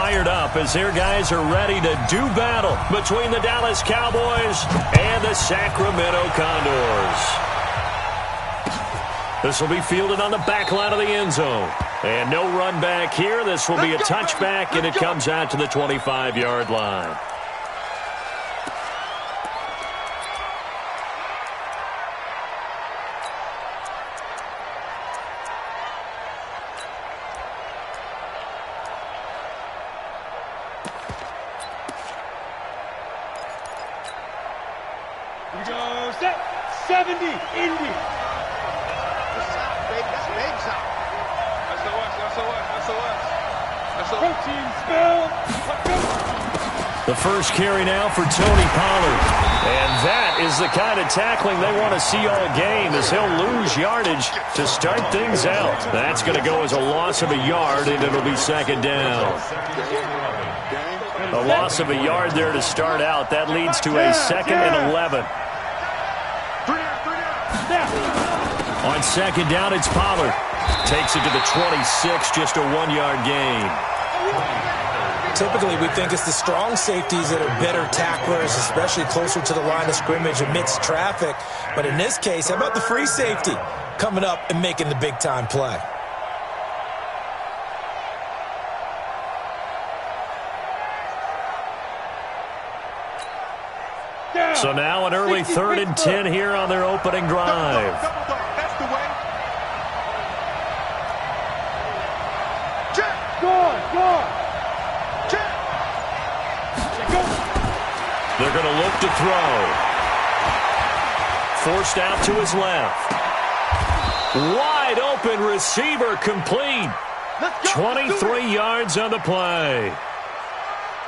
fired up as their guys are ready to do battle between the Dallas Cowboys and the Sacramento Condors. This will be fielded on the back line of the end zone. And no run back here. This will be a touchback, and it comes out to the 25-yard line. Here we go, set, 70, Indy. Protein spill. The first carry now for Tony Pollard. And that is the kind of tackling they want to see all game, as he'll lose yardage to start things out. That's going to go as a loss of a yard, and it'll be second down. A loss of a yard there to start out. That leads to a 2nd and 11. On second down, it's Pollard. Takes it to the 26, just a 1-yard gain. Typically, we think it's the strong safeties that are better tacklers, especially closer to the line of scrimmage amidst traffic. But in this case, how about the free safety coming up and making the big-time play? So now an early 3rd and 10 here on their opening drive. That's the way. Check. Go. Check. Go. They're going to look to throw. Forced out to his left. Wide open receiver complete. 23 yards on the play.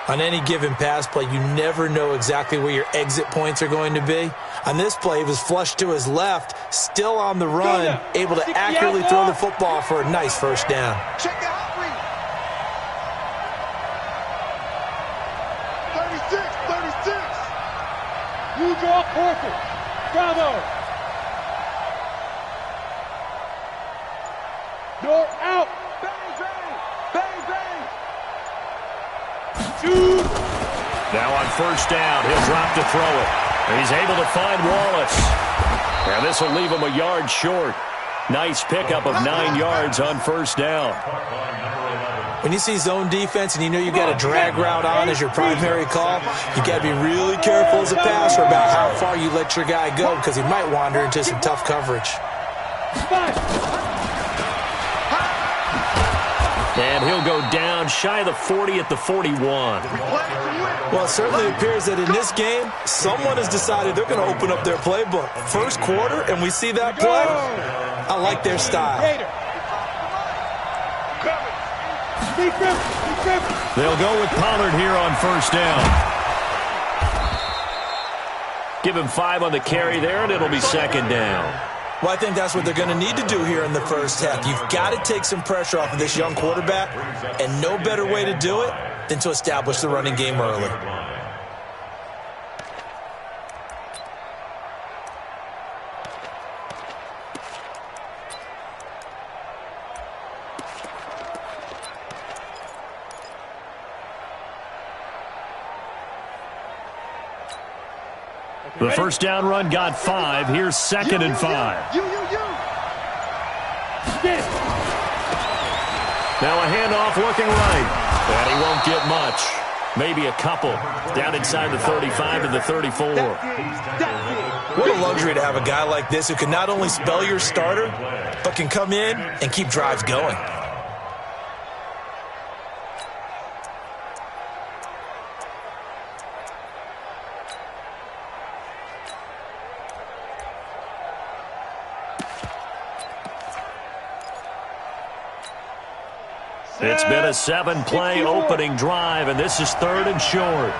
On any given pass play, you never know exactly where your exit points are going to be. On this play, he was flushed to his left, still on the run, able to accurately throw the football for a nice first down. Check the outreach. 36. You draw perfect. Bravo. You're out. Bang. Now on first down, he'll drop to throw it. He's able to find Wallace. And this will leave him a yard short. Nice pickup of 9 yards on first down. When you see zone defense and you know you've got a drag route on as your primary call, you got to be really careful as a passer about how far you let your guy go, because he might wander into some tough coverage. And he'll go down shy of the 40 at the 41. Well, it certainly appears that in this game, someone has decided they're going to open up their playbook. First quarter, and we see that play. I like their style. They'll go with Pollard here on first down. Give him 5 on the carry there, and it'll be second down. Well, I think that's what they're going to need to do here in the first half. You've got to take some pressure off of this young quarterback, and no better way to do it than to establish the running game early. The first down run got 5. Here's 2nd and 5. Now a handoff looking right. And he won't get much. Maybe a couple. Down inside the 35 to the 34. What a luxury to have a guy like this who can not only spell your starter, but can come in and keep drives going. It's been a 7-play opening drive, and this is 3rd and short.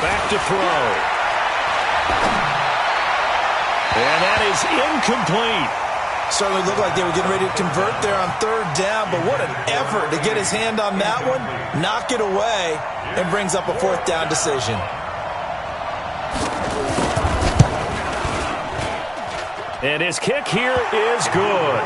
Back to throw. And that is incomplete. Certainly looked like they were getting ready to convert there on 3rd down, but what an effort to get his hand on that one, knock it away, and brings up a 4th down decision. And his kick here is good.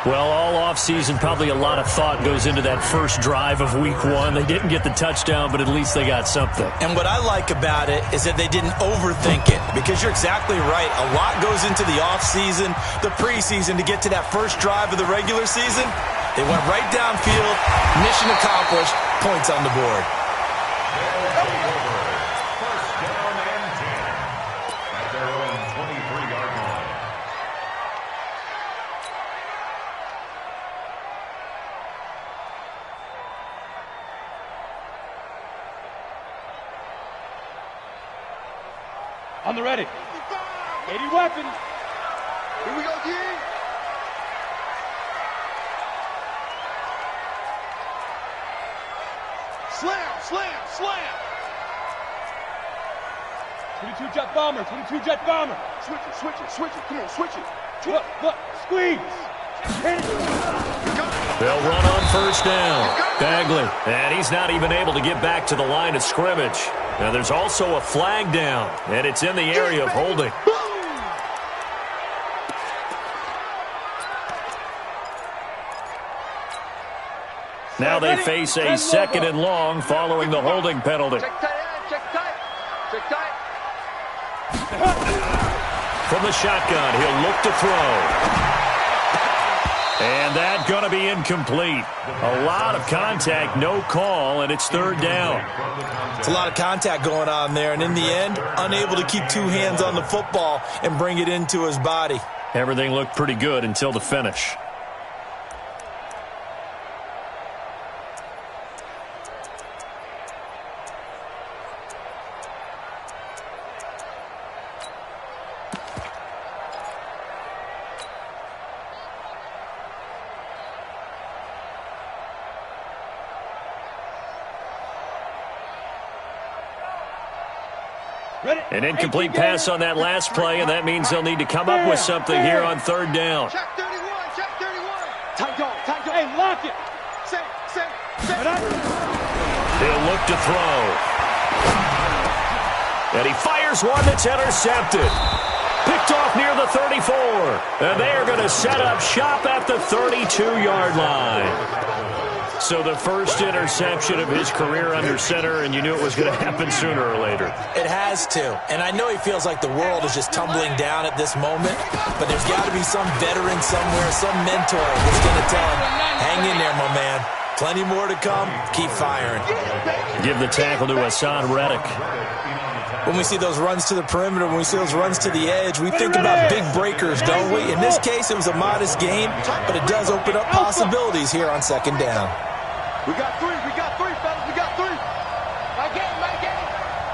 Well, all offseason, probably a lot of thought goes into that first drive of week one. They didn't get the touchdown, but at least they got something. And what I like about it is that they didn't overthink it, because you're exactly right. A lot goes into the offseason, the preseason, to get to that first drive of the regular season. They went right downfield, mission accomplished, points on the board. On the ready. 80 weapons. Here we go, D. Slam, slam, slam. 22 jet bomber, 22 jet bomber. Switch it, switch it, switch it. Come on, switch it. Look, squeeze. Hit it. They'll run on first down. Bagley, and he's not even able to get back to the line of scrimmage. Now there's also a flag down, and it's in the area of holding. Now they face a second and long following the holding penalty. Check tight, check tight, check tight. From the shotgun, he'll look to throw. And that's going to be incomplete. A lot of contact, no call, and it's third down. It's a lot of contact going on there, and in the end, unable to keep two hands on the football and bring it into his body. Everything looked pretty good until the finish. An incomplete pass on that last play, and that means they'll need to come up with something here on third down. Check 31, check 31. Tight dog, tight dog. Hey, lock it. Say. He'll look to throw. And he fires one that's intercepted. Picked off near the 34. And they are going to set up shop at the 32-yard line. So the first interception of his career under center, and you knew it was going to happen sooner or later. It has to. And I know he feels like the world is just tumbling down at this moment, but there's got to be some veteran somewhere, some mentor that's going to tell him, hang in there, my man. Plenty more to come. Keep firing. Give the tackle to Hassan Reddick. When we see those runs to the perimeter, when we see those runs to the edge, we think about big breakers, don't we? In this case, it was a modest gain, but it does open up possibilities here on second down. We got three, fellas, we got three. My game.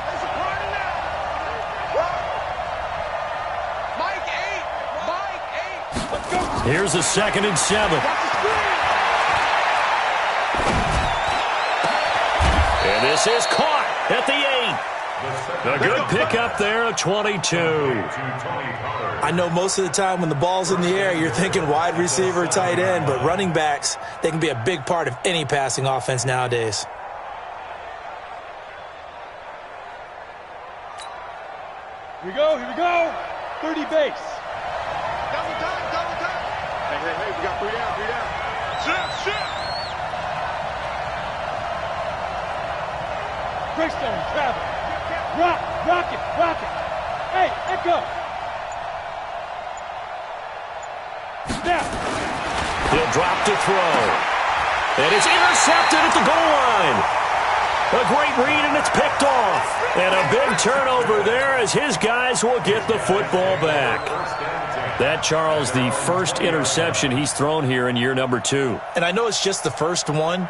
There's a party now. Mike 8. Let's go. Here's a 2nd and 7. And this is caught at the 8. A good pickup there of 22. I know most of the time when the ball's in the air, you're thinking wide receiver, tight end, but running backs, they can be a big part of any passing offense nowadays. Here we go. 30 base. Double time. Hey, we got three down. Shift. Greystone, travel. Rock it. Hey, Echo. Snap. He'll drop to throw. And it's intercepted at the goal line. A great read, and it's picked off. And a big turnover there as his guys will get the football back. That, Charles, the first interception he's thrown here in year number 2. And I know it's just the first one,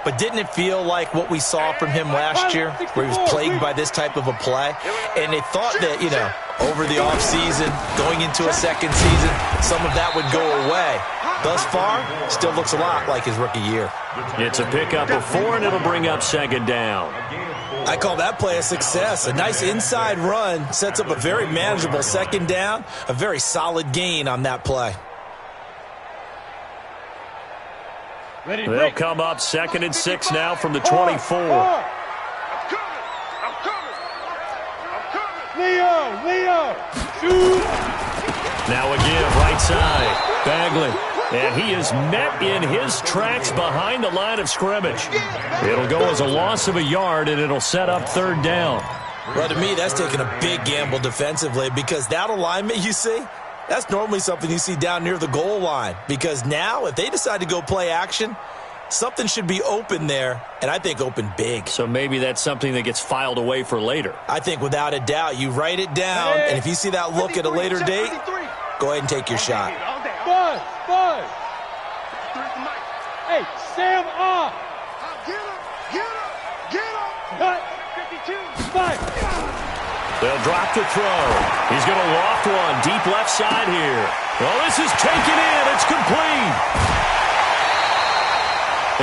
but didn't it feel like what we saw from him last year, where he was plagued by this type of a play? And they thought that, over the offseason, going into a second season, some of that would go away. Thus far, still looks a lot like his rookie year. It's a pickup of 4, and it'll bring up second down. I call that play a success. A nice inside run sets up a very manageable second down, a very solid gain on that play. They'll come up 2nd and 6 now from the 24. I'm coming. Leo, shoot. Now again, right side. Bagley And he is met in his tracks behind the line of scrimmage. It'll go as a loss of a yard, and it'll set up third down. Well, to me, that's taking a big gamble defensively because that alignment you see, that's normally something you see down near the goal line. Because now, if they decide to go play action, something should be open there, and I think open big. So maybe that's something that gets filed away for later. I think without a doubt, you write it down, and if you see that look at a later date, go ahead and take your shot. Buzz! Hey, Sam off! Get him! Cut! 52! 5! They'll drop the throw. He's going to loft one deep left side here. Well, this is taken in. It's complete.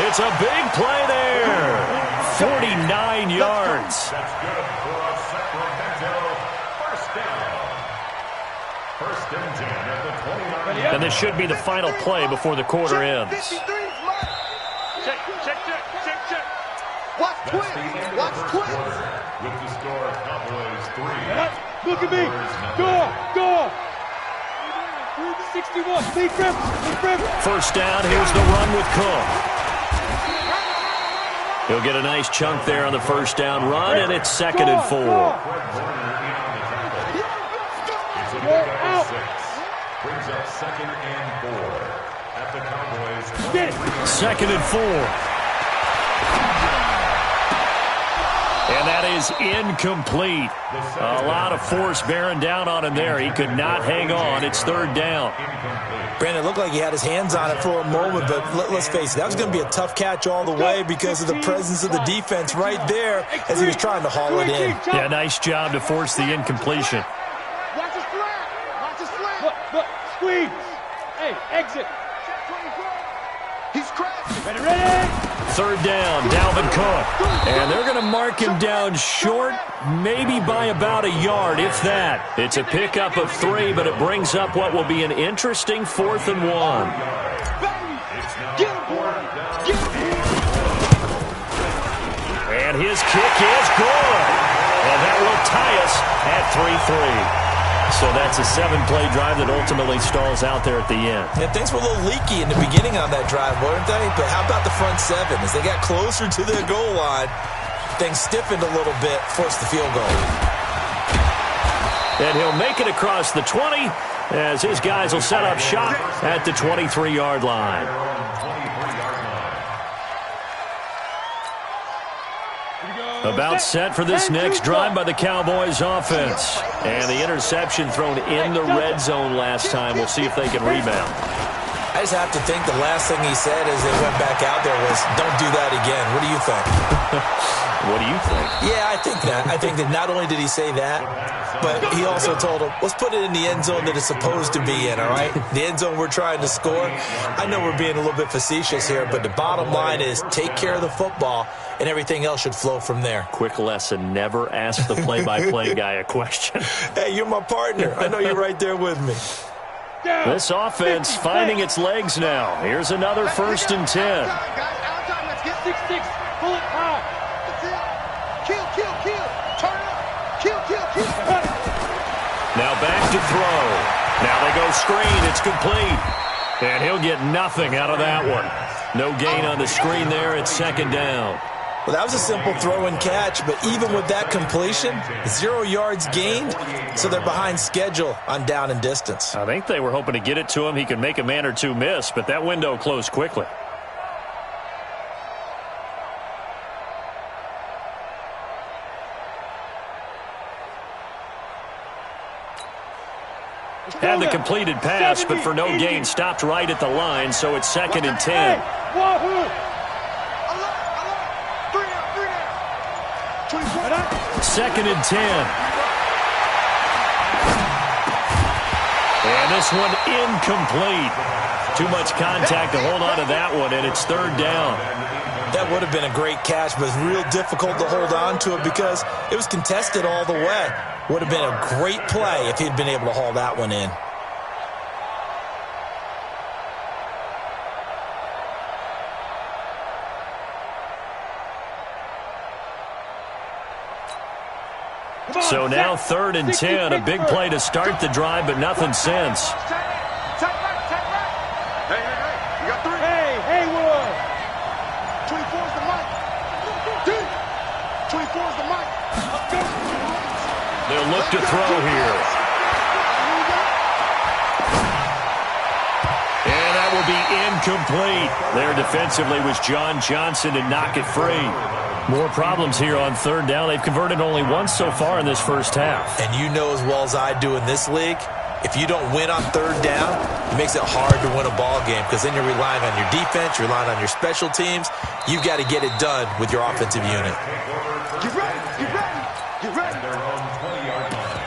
It's a big play there. 49 yards. That's good for a Sacramento first down. First and 10 at the 29. And this should be the final play before the quarter ends. 53 is mine. Check. Watch twins. With the score, Cowboys 3. Look at me! Go! 61, big grip! First down, here's the run with Cook. He'll get a nice chunk there on the first down run, and it's 2nd and 4. It's a big out. 6. Brings up 2nd and 4 at the Cowboys. 2nd and 4. And that is incomplete. A lot of force bearing down on him there. He could not hang on. It's 3rd down. Brandon, it looked like he had his hands on it for a moment, but let's face it, that was going to be a tough catch all the way because of the presence of the defense right there as he was trying to haul it in. Yeah, nice job to force the incompletion. Watch his flat. Look, squeeze! Hey, exit! He's crashing. Ready? 3rd down, Dalvin Cook. And they're going to mark him down short, maybe by about a yard, if that. It's a pickup of 3, but it brings up what will be an interesting 4th and 1. And his kick is good. And that will tie us at 3-3. So that's a 7-play drive that ultimately stalls out there at the end. Yeah, things were a little leaky in the beginning on that drive, weren't they? But how about the front 7? As they got closer to their goal line, things stiffened a little bit, forced the field goal. And he'll make it across the 20 as his guys will set up shop at the 23-yard line. About set for this next drive by the Cowboys offense. And the interception thrown in the red zone last time. We'll see if they can rebound. I just have to think the last thing he said as they went back out there was, don't do that again. What do you think? What do you think? Yeah, I think that. I think that not only did he say that, but he also told him, let's put it in the end zone that it's supposed to be in, all right? The end zone we're trying to score. I know we're being a little bit facetious here, but the bottom line is take care of the football, and everything else should flow from there. Quick lesson, never ask the play-by-play guy a question. Hey, you're my partner. I know you're right there with me. This offense finding its legs now. Here's another 1st and 10. Let's get 6-6. Pull it high. Kill. Turn up. Kill. Now back to throw. Now they go screen. It's complete. And he'll get nothing out of that one. No gain on the screen there. It's 2nd down. Well, that was a simple throw and catch, but even with that completion, 0 yards gained, so they're behind schedule on down and distance. I think they were hoping to get it to him. He could make a man or two miss, but that window closed quickly. Had the completed pass, but for no gain, stopped right at the line, so it's 2nd and 10. Wahoo! 2nd and 10. And this one incomplete. Too much contact to hold on to that one, and it's 3rd down. That would have been a great catch, but it's real difficult to hold on to it because it was contested all the way. Would have been a great play if he'd been able to haul that one in. So now 3rd and 10, a big play to start the drive, but nothing since. 2nd towards the mic. They'll look to throw here. And that will be incomplete. There defensively was John Johnson to knock it free. More problems here on third down. They've converted only once so far in this first half. And you know as well as I do in this league, if you don't win on third down, it makes it hard to win a ball game because then you're relying on your defense, you're relying on your special teams. You've got to get it done with your offensive unit. Get ready, get ready, get ready. Their own 20-yard line.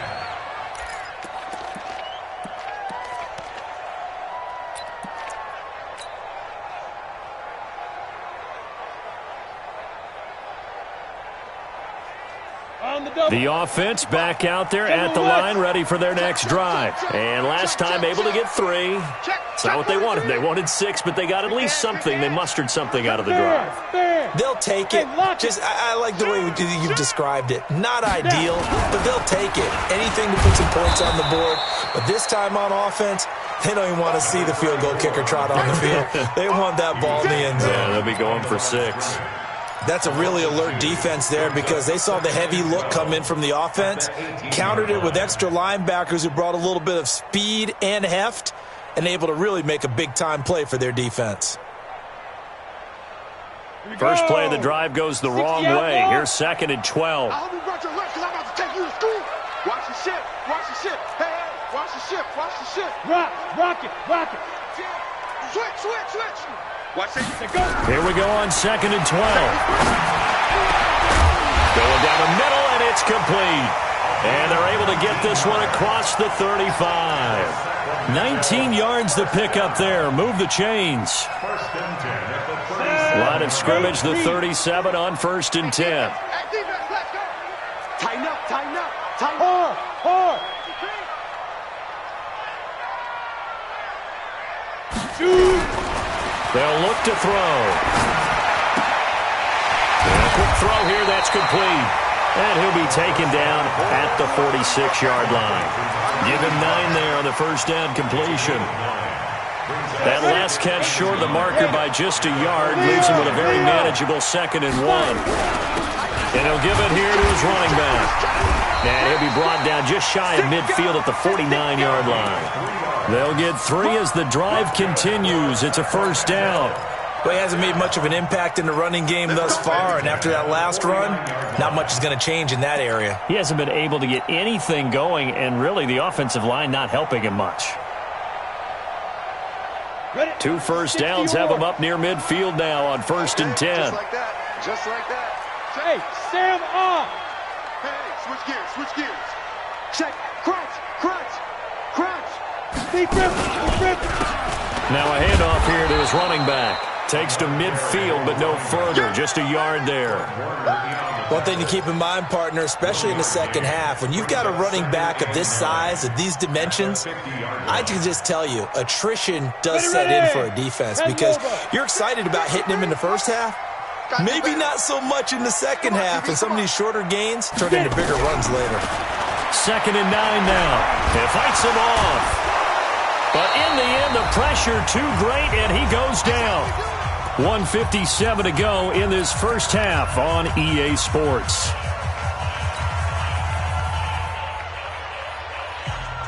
The offense back out there at the line, ready for their next drive. And last time able to get 3. It's not what they wanted. They wanted 6, but they got at least something. They mustered something out of the drive. They'll take it. I like the way you've described it. Not ideal, but they'll take it. Anything to put some points on the board. But this time on offense, they don't even want to see the field goal kicker trot on the field. They want that ball in the end zone. Yeah, they'll be going for 6. That's a really alert defense there because they saw the heavy look come in from the offense, countered it with extra linebackers who brought a little bit of speed and heft, and able to really make a big-time play for their defense. First play of the drive goes the wrong way. Here's 2nd and 12. I hope you brought your lunch because I'm about to take you to school. Watch the ship, watch the ship. Hey, hey, watch the ship, watch the ship. Rock it. Switch. Watch it. Here we go on 2nd and 12. Going down the middle, and it's complete. And they're able to get this one across the 35. 19 yards to pick up there. Move the chains. First and 10 at the 37. Line of scrimmage, the 37 on 1st and 10. Hey, defense, let's go. Tighten up. Hard. Shoot. They'll look to throw. And a quick throw here, that's complete. And he'll be taken down at the 46-yard line. Give him 9 there on the first down completion. That last catch short of the marker by just a yard leaves him with a very manageable 2nd and 1. And he'll give it here to his running back. And he'll be brought down just shy of midfield at the 49-yard line. They'll get 3 as the drive continues. It's a first down. Well, he hasn't made much of an impact in the running game thus far, and after that last run, not much is going to change in that area. He hasn't been able to get anything going, and really the offensive line not helping him much. 2 first downs have him up near midfield now on 1st and 10. Just like that. Hey, Sam off. Hey, switch gears. Check, crunch. Now a handoff here to his running back. Takes to midfield, but no further. Just a yard there. One thing to keep in mind, partner, especially in the second half, when you've got a running back of this size, of these dimensions, I can just tell you, attrition does set in for a defense because you're excited about hitting him in the first half. Maybe not so much in the second half, and some of these shorter gains turn into bigger runs later. 2nd and 9 now. It fights him off. But in the end, the pressure too great, and he goes down. 1:57 to go in this first half on EA Sports.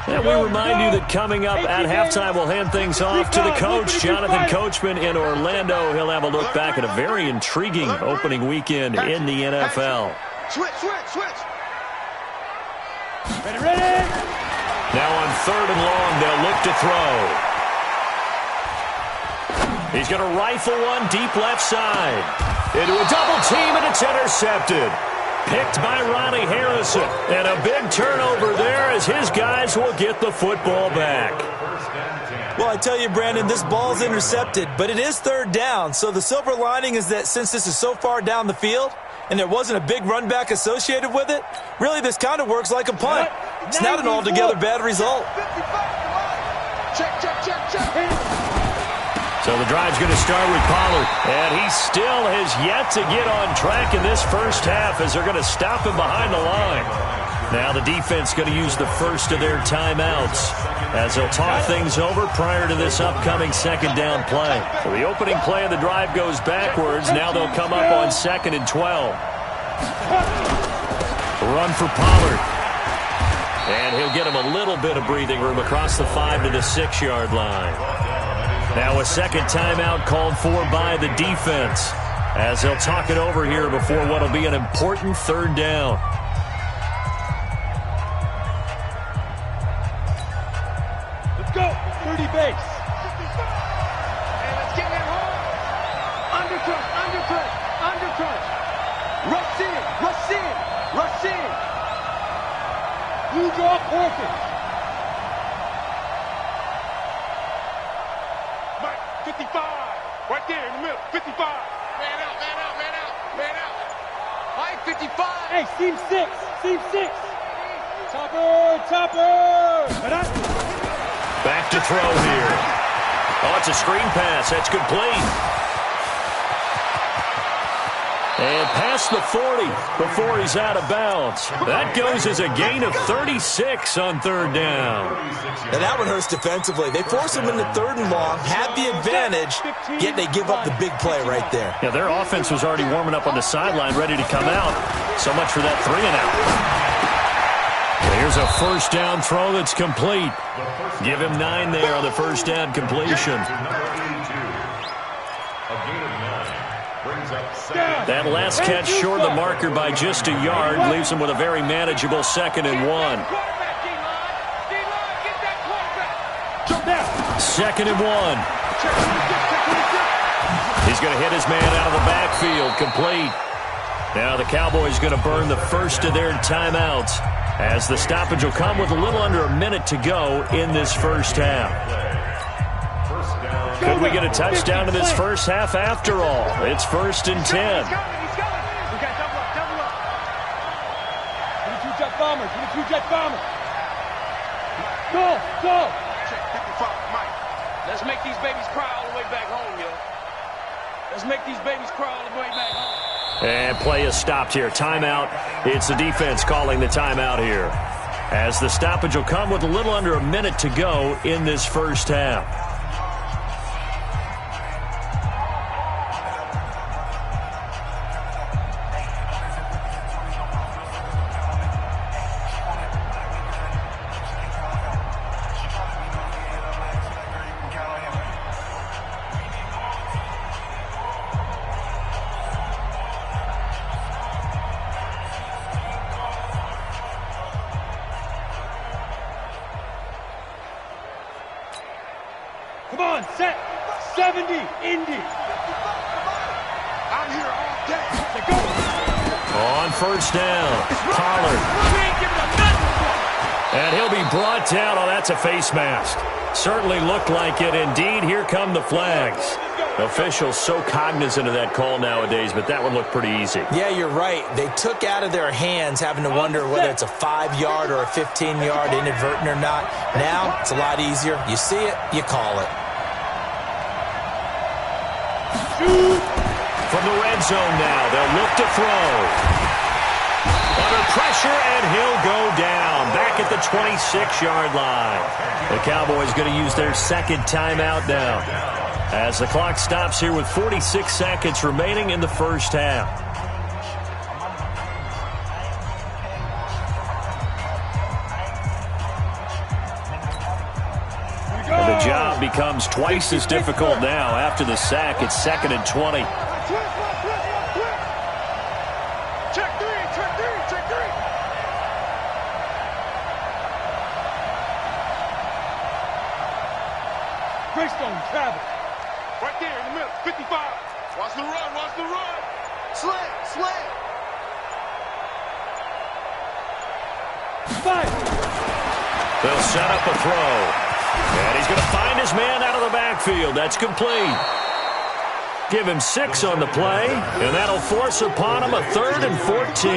And we remind you that coming up at halftime, we'll hand things off to the coach, Jonathan Coachman in Orlando. He'll have a look back at a very intriguing opening weekend in the NFL. Switch. Ready. Now on 3rd and long, they'll look to throw. He's going to rifle one deep left side. Into a double team, and it's intercepted. Picked by Ronnie Harrison. And a big turnover there as his guys will get the football back. Well, I tell you, Brandon, this ball's intercepted, but it is 3rd down. So the silver lining is that since this is so far down the field and there wasn't a big run back associated with it, really this kind of works like a punt. It's not an altogether bad result. Check. So the drive's going to start with Pollard. And he still has yet to get on track in this first half as they're going to stop him behind the line. Now the defense going to use the first of their timeouts as they'll talk things over prior to this upcoming 2nd down play. So the opening play of the drive goes backwards. Now they'll come up on 2nd and 12. Run for Pollard. And he'll get him a little bit of breathing room across the 5 to the 6-yard line. Now a second timeout called for by the defense, as they'll talk it over here before what will be an important third down. Let's go. 30 base. And let's get it home. Undercut, undercut, undercut. Rush in, rush in, rush in. You draw perfect. Mike, 55. Right there in the middle. 55. Man out, man out, man out, man out. Mike, 55. Hey, seam 6. Seam 6. Topper, topper. Back to throw here. Oh, it's a screen pass. That's complete. And past the 40 before he's out of bounds. That goes as a gain of 36 on third down. And that one hurts defensively. They force him into third and long, have the advantage, yet they give up the big play right there. Yeah, their offense was already warming up on the sideline, ready to come out. So much for that 3 and out. Here's a first down throw that's complete. Give him 9 there on the first down completion. That last catch short of the marker by just a yard leaves him with a very manageable 2nd and 1. 2nd and 1. He's going to hit his man out of the backfield, complete. Now the Cowboys going to burn the first of their timeouts, as the stoppage will come with a little under a minute to go in this first half. Could we get a touchdown in this first half after all? It's 1st and 10. He's coming. We got double up, double up. 22 jet bombers, 22 jet bombers. Go, go. Check 55, Mike. Let's make these babies cry all the way back home, yo. Let's make these babies cry all the way back home. And play is stopped here. Timeout. It's the defense calling the timeout here, as the stoppage will come with a little under a minute to go in this first half. Come on, set. 70, Indy. I'm here all day. Let's go. On first down, Pollard. And he'll be brought down. Oh, that's a face mask. Certainly looked like it. Indeed, here come the flags. Officials so cognizant of that call nowadays, but that one looked pretty easy. Yeah, you're right. They took out of their hands having to wonder whether it's a 5-yard or a 15-yard inadvertent or not. Now, it's a lot easier. You see it, you call it. From the red zone now, they'll look to throw. Under pressure, and he'll go down. Back at the 26-yard line. The Cowboys going to use their second timeout now, as the clock stops here with 46 seconds remaining in the first half. And the job becomes twice as difficult now after the sack. It's 2nd and 20. Check three, check three, check three. Greystone, travel. Right there in the middle, 55. Watch the run, watch the run. Slant, slant. 5. They'll set up a throw. And he's going to find his man out of the backfield. That's complete. Give him 6 on the play, and that'll force upon him a 3rd and 14.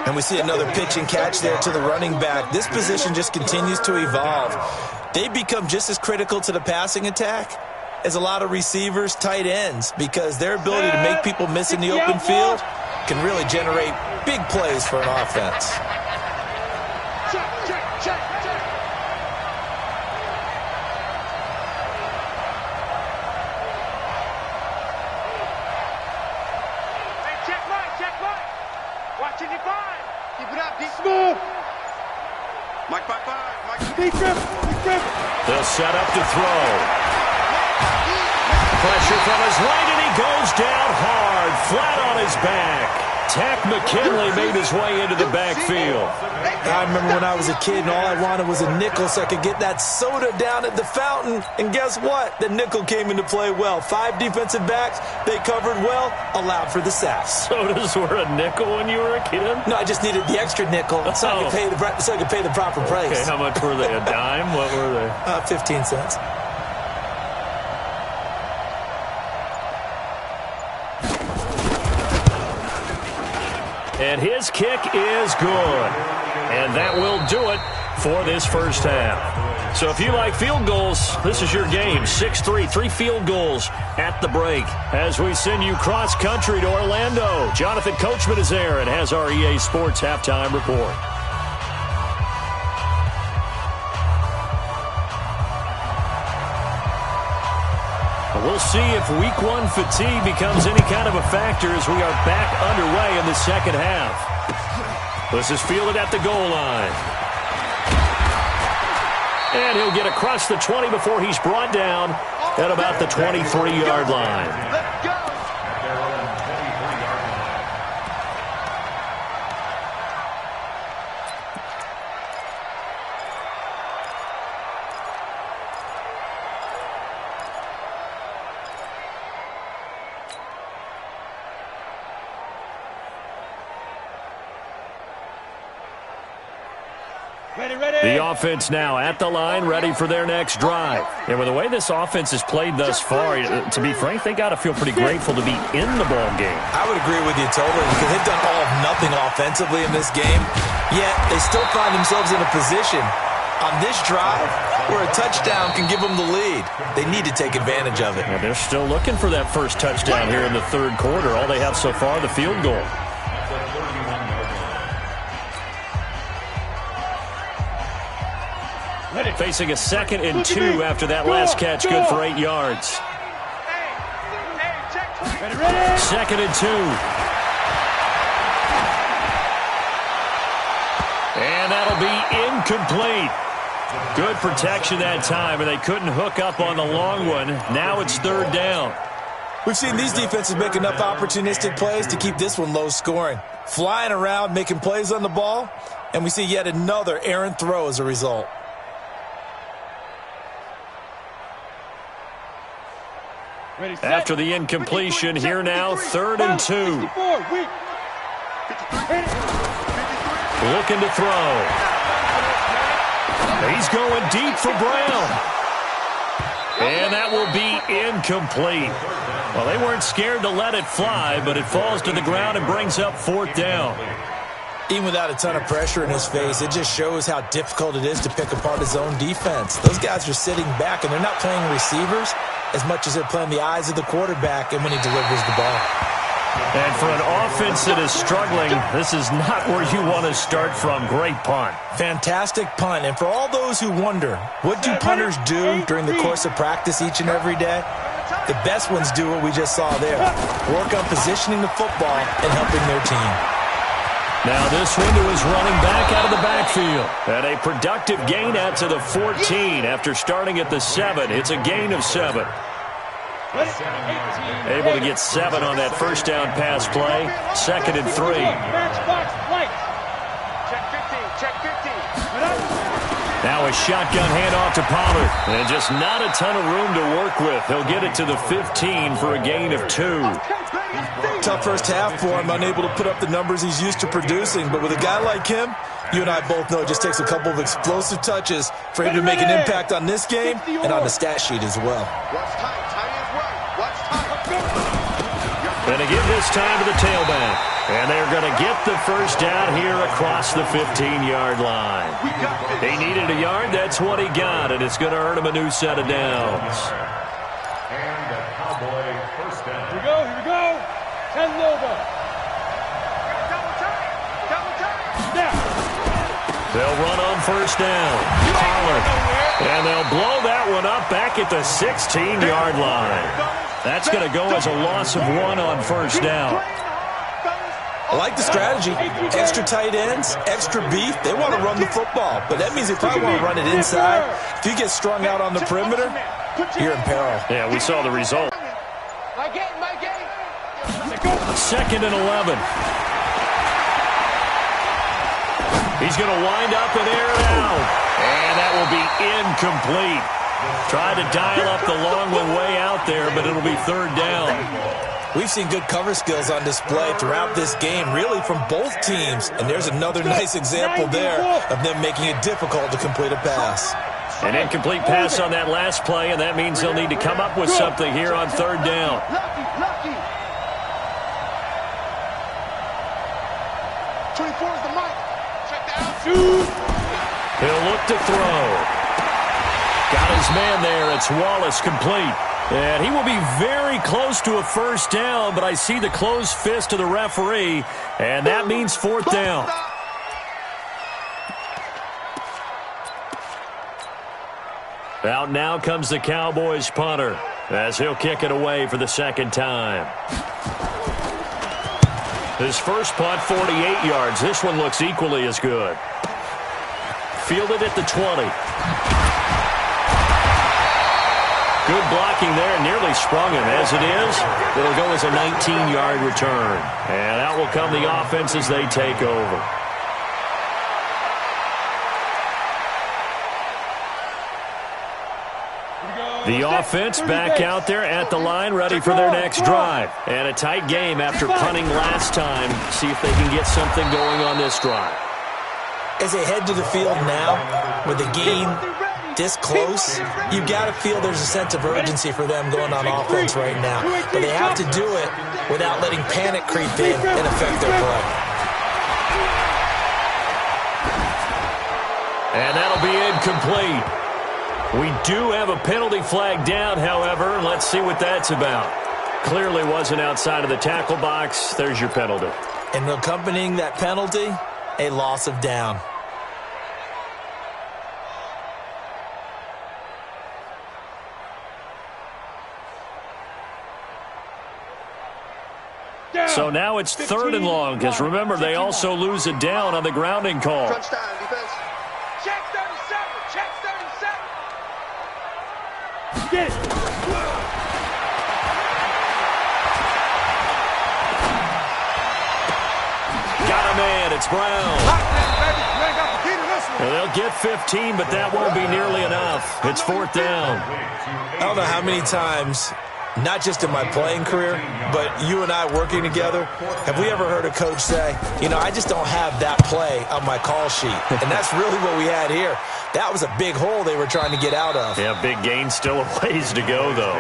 And we see another pitch and catch there to the running back. This position just continues to evolve. They've become just as critical to the passing attack as a lot of receivers, tight ends, because their ability to make people miss in the open field can really generate big plays for an offense. Check, check, check, check. Hey, check right, check right. move. Mike, bye. Big grip. They'll set up to throw. Pressure from his right, and he goes down hard, flat on his back. Tack McKinley made his way into the backfield. I remember when I was a kid and all I wanted was a nickel so I could get that soda down at the fountain. And guess what? The nickel came into play well. 5 defensive backs, they covered well, allowed for the sacks. Sodas were a nickel when you were a kid? No, I just needed the extra nickel so I could pay the proper price. Okay, how much were they? A dime? What were they? 15 cents. And his kick is good. And that will do it for this first half. So if you like field goals, this is your game. 6-3, 3 field goals at the break. As we send you cross-country to Orlando, Jonathan Coachman is there and has our EA Sports halftime report. We'll see if week 1 fatigue becomes any kind of a factor as we are back underway in the second half. This is fielded at the goal line. And he'll get across the 20 before he's brought down at about the 23-yard line. Let's go. The offense now at the line, ready for their next drive. And with the way this offense has played thus far, to be frank, they got to feel pretty grateful to be in the ball game. I would agree with you totally because they've done all of nothing offensively in this game, yet they still find themselves in a position on this drive where a touchdown can give them the lead. They need to take advantage of it. And they're still looking for that first touchdown here in the third quarter. All they have so far, the field goal. Facing a 2nd and 2 after that last catch, good for 8 yards. 2nd and 2. And that'll be incomplete. Good protection that time, and they couldn't hook up on the long one. Now it's 3rd down. We've seen these defenses make enough opportunistic plays to keep this one low scoring. Flying around, making plays on the ball, and we see yet another errant throw as a result. After the incompletion, here now, 3rd and 2. Looking to throw. He's going deep for Brown. And that will be incomplete. Well, they weren't scared to let it fly, but it falls to the ground and brings up 4th down. Even without a ton of pressure in his face, it just shows how difficult it is to pick apart his own defense. Those guys are sitting back, and they're not playing receivers as much as they're playing the eyes of the quarterback and when he delivers the ball. And for an offense that is struggling, this is not where you want to start from. Great punt. Fantastic punt. And for all those who wonder, what do punters do during the course of practice each and every day? The best ones do what we just saw there. Work on positioning the football and helping their team. Now this one to his running back out of the backfield. And a productive gain out to the 14 after starting at the 7. It's a gain of 7. Able to get 7 on that first down pass play. 2nd and 3. Check 15. Now a shotgun handoff to Pollard. And just not a ton of room to work with. He'll get it to the 15 for a gain of 2. Tough first half for him, unable to put up the numbers he's used to producing. But with a guy like him, you and I both know it just takes a couple of explosive touches for him to make an impact on this game and on the stat sheet as well. Watch time. Time is right. Watch time. Going to give this time to the tailback. And they're going to get the first down here across the 15-yard line. They needed a yard. That's what he got, and it's going to earn him a new set of downs. And the Cowboy first down. Here we go. 10 over. Double time. Now. They'll run on first down. Pollard. And they'll blow that one up back at the 16-yard line. That's going to go as a loss of 1 on first down. I like the strategy. Extra tight ends, extra beef. They want to run the football, but that means they probably want to run it inside. If you get strung out on the perimeter, you're in peril. Yeah, we saw the result. My game. 2nd and 11. He's going to wind up and air it out. And that will be incomplete. Tried to dial up the long one way out there, but it'll be 3rd down. We've seen good cover skills on display throughout this game, really from both teams. And there's another nice example there of them making it difficult to complete a pass. An incomplete pass on that last play, and that means they'll need to come up with something here on 3rd down. Lucky. 24 is the mic. Check down. He'll look to throw. Got his man there. It's Wallace complete. And he will be very close to a 1st down, but I see the closed fist of the referee, and that means 4th down. Out now comes the Cowboys punter, as he'll kick it away for the 2nd time. His first punt, 48 yards. This one looks equally as good. Fielded at the 20. Good blocking there, nearly sprung him. As it is, it'll go as a 19-yard return. And out will come the offense as they take over. The offense back out there at the line, ready for their next drive. And a tight game after punting last time. See if they can get something going on this drive. As they head to the field now, with the game this close, you got to feel there's a sense of urgency for them going on offense right now. But they have to do it without letting panic creep in and affect their play. And that'll be incomplete. We do have a penalty flag down, however. Let's see what that's about. Clearly wasn't outside of the tackle box. There's your penalty. And accompanying that penalty, a loss of down. So now it's 3rd and long, because remember, they also lose a down on the grounding call. Crunch time, defense. Check 37. Check 37. Get it. Got a man. It's Brown. Well, they'll get 15, but that won't be nearly enough. It's 4th down. I don't know how many times, not just in my playing career, but you and I working together, have we ever heard a coach say, you know, I just don't have that play on my call sheet. And that's really what we had here. That was a big hole they were trying to get out of. Yeah, big gain, still a ways to go, though.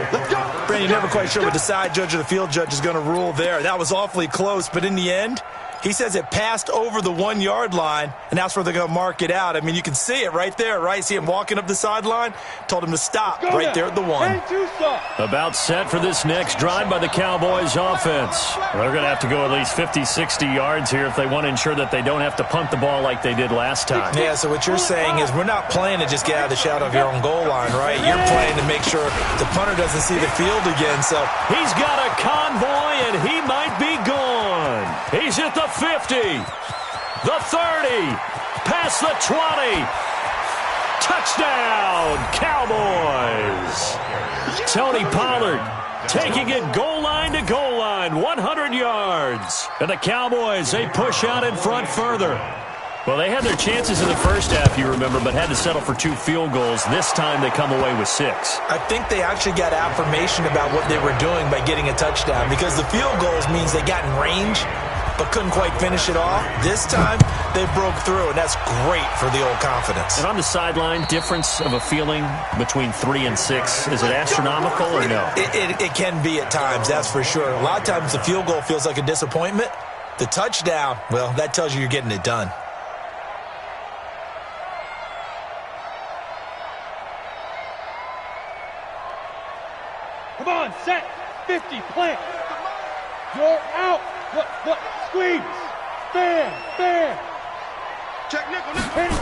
Brandon, you're never quite sure what the side judge or the field judge is going to rule there. That was awfully close, but in the end, he says it passed over the 1-yard line, and that's where they're going to mark it out. I mean, you can see it right there, right? See him walking up the sideline? Told him to stop right there at the 1. About set for this next drive by the Cowboys offense. They're going to have to go at least 50, 60 yards here if they want to ensure that they don't have to punt the ball like they did last time. Yeah, so what you're saying is we're not playing to just get out of the shadow of your own goal line, right? You're playing to make sure the punter doesn't see the field again. So he's got a convoy, and he might be gone. He's at the 50, the 30, past the 20. Touchdown, Cowboys. Tony Pollard taking it goal line to goal line, 100 yards. And the Cowboys, they push out in front further. Well, they had their chances in the first half, you remember, but had to settle for 2 field goals. This time they come away with 6. I think they actually got affirmation about what they were doing by getting a touchdown, because the field goals means they got in range but couldn't quite finish it off. This time, they broke through, and that's great for the old confidence. And on the sideline, difference of a feeling between 3 and 6, is it astronomical or no? It can be at times, that's for sure. A lot of times the field goal feels like a disappointment. The touchdown, well, that tells you you're getting it done. Come on, set. 50, plant. You're out. Look, squeeze. Stand. Check nickel. Penny.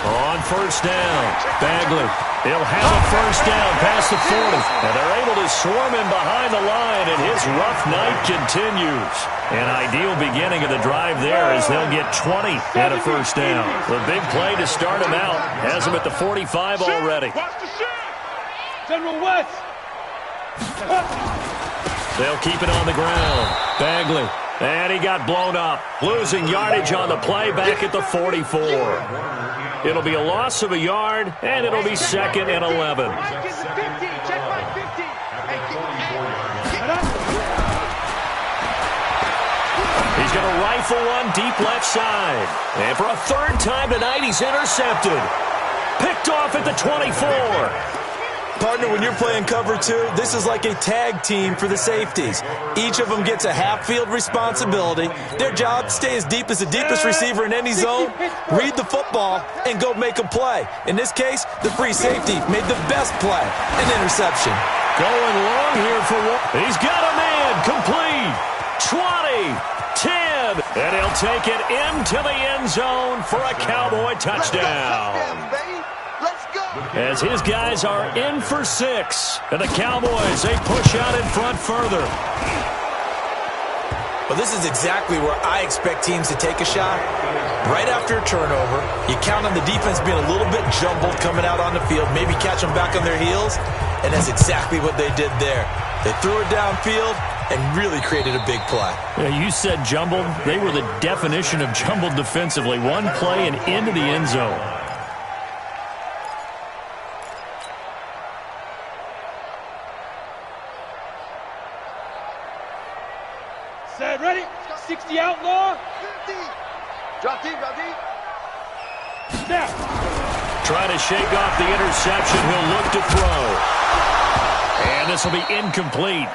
On first down, Bagley. He'll have a first down past the 40. And they're able to swarm him behind the line, and his rough night continues. An ideal beginning of the drive there as they'll get 20 and a first down. The big play to start him out has him at the 45 already. General West. They'll keep it on the ground. Bagley. And he got blown up. Losing yardage on the play back at the 44. It'll be a loss of a yard, and it'll be second and 11. He's going to rifle one deep left side. And for a third time tonight, he's intercepted. Picked off at the 24. Partner, when you're playing cover two, this is like a tag team for the safeties. Each of them gets a half-field responsibility. Their job, stay as deep as the deepest receiver in any zone, read the football, and go make a play. In this case, the free safety made the best play, an interception. Going long here for one. He's got a man, complete. 20, 10, and he'll take it into the end zone for a Cowboy touchdown. As his guys are in for 6. And the Cowboys, they push out in front further. Well, this is exactly where I expect teams to take a shot. Right after a turnover, you count on the defense being a little bit jumbled coming out on the field, maybe catch them back on their heels, and that's exactly what they did there. They threw it downfield and really created a big play. Yeah, you said jumbled. They were the definition of jumbled defensively. One play and into the end zone. Set, ready? 60 outlaw. 50. Drop deep, drop deep. Snap. Trying to shake off the interception. He'll look to throw. And this will be incomplete.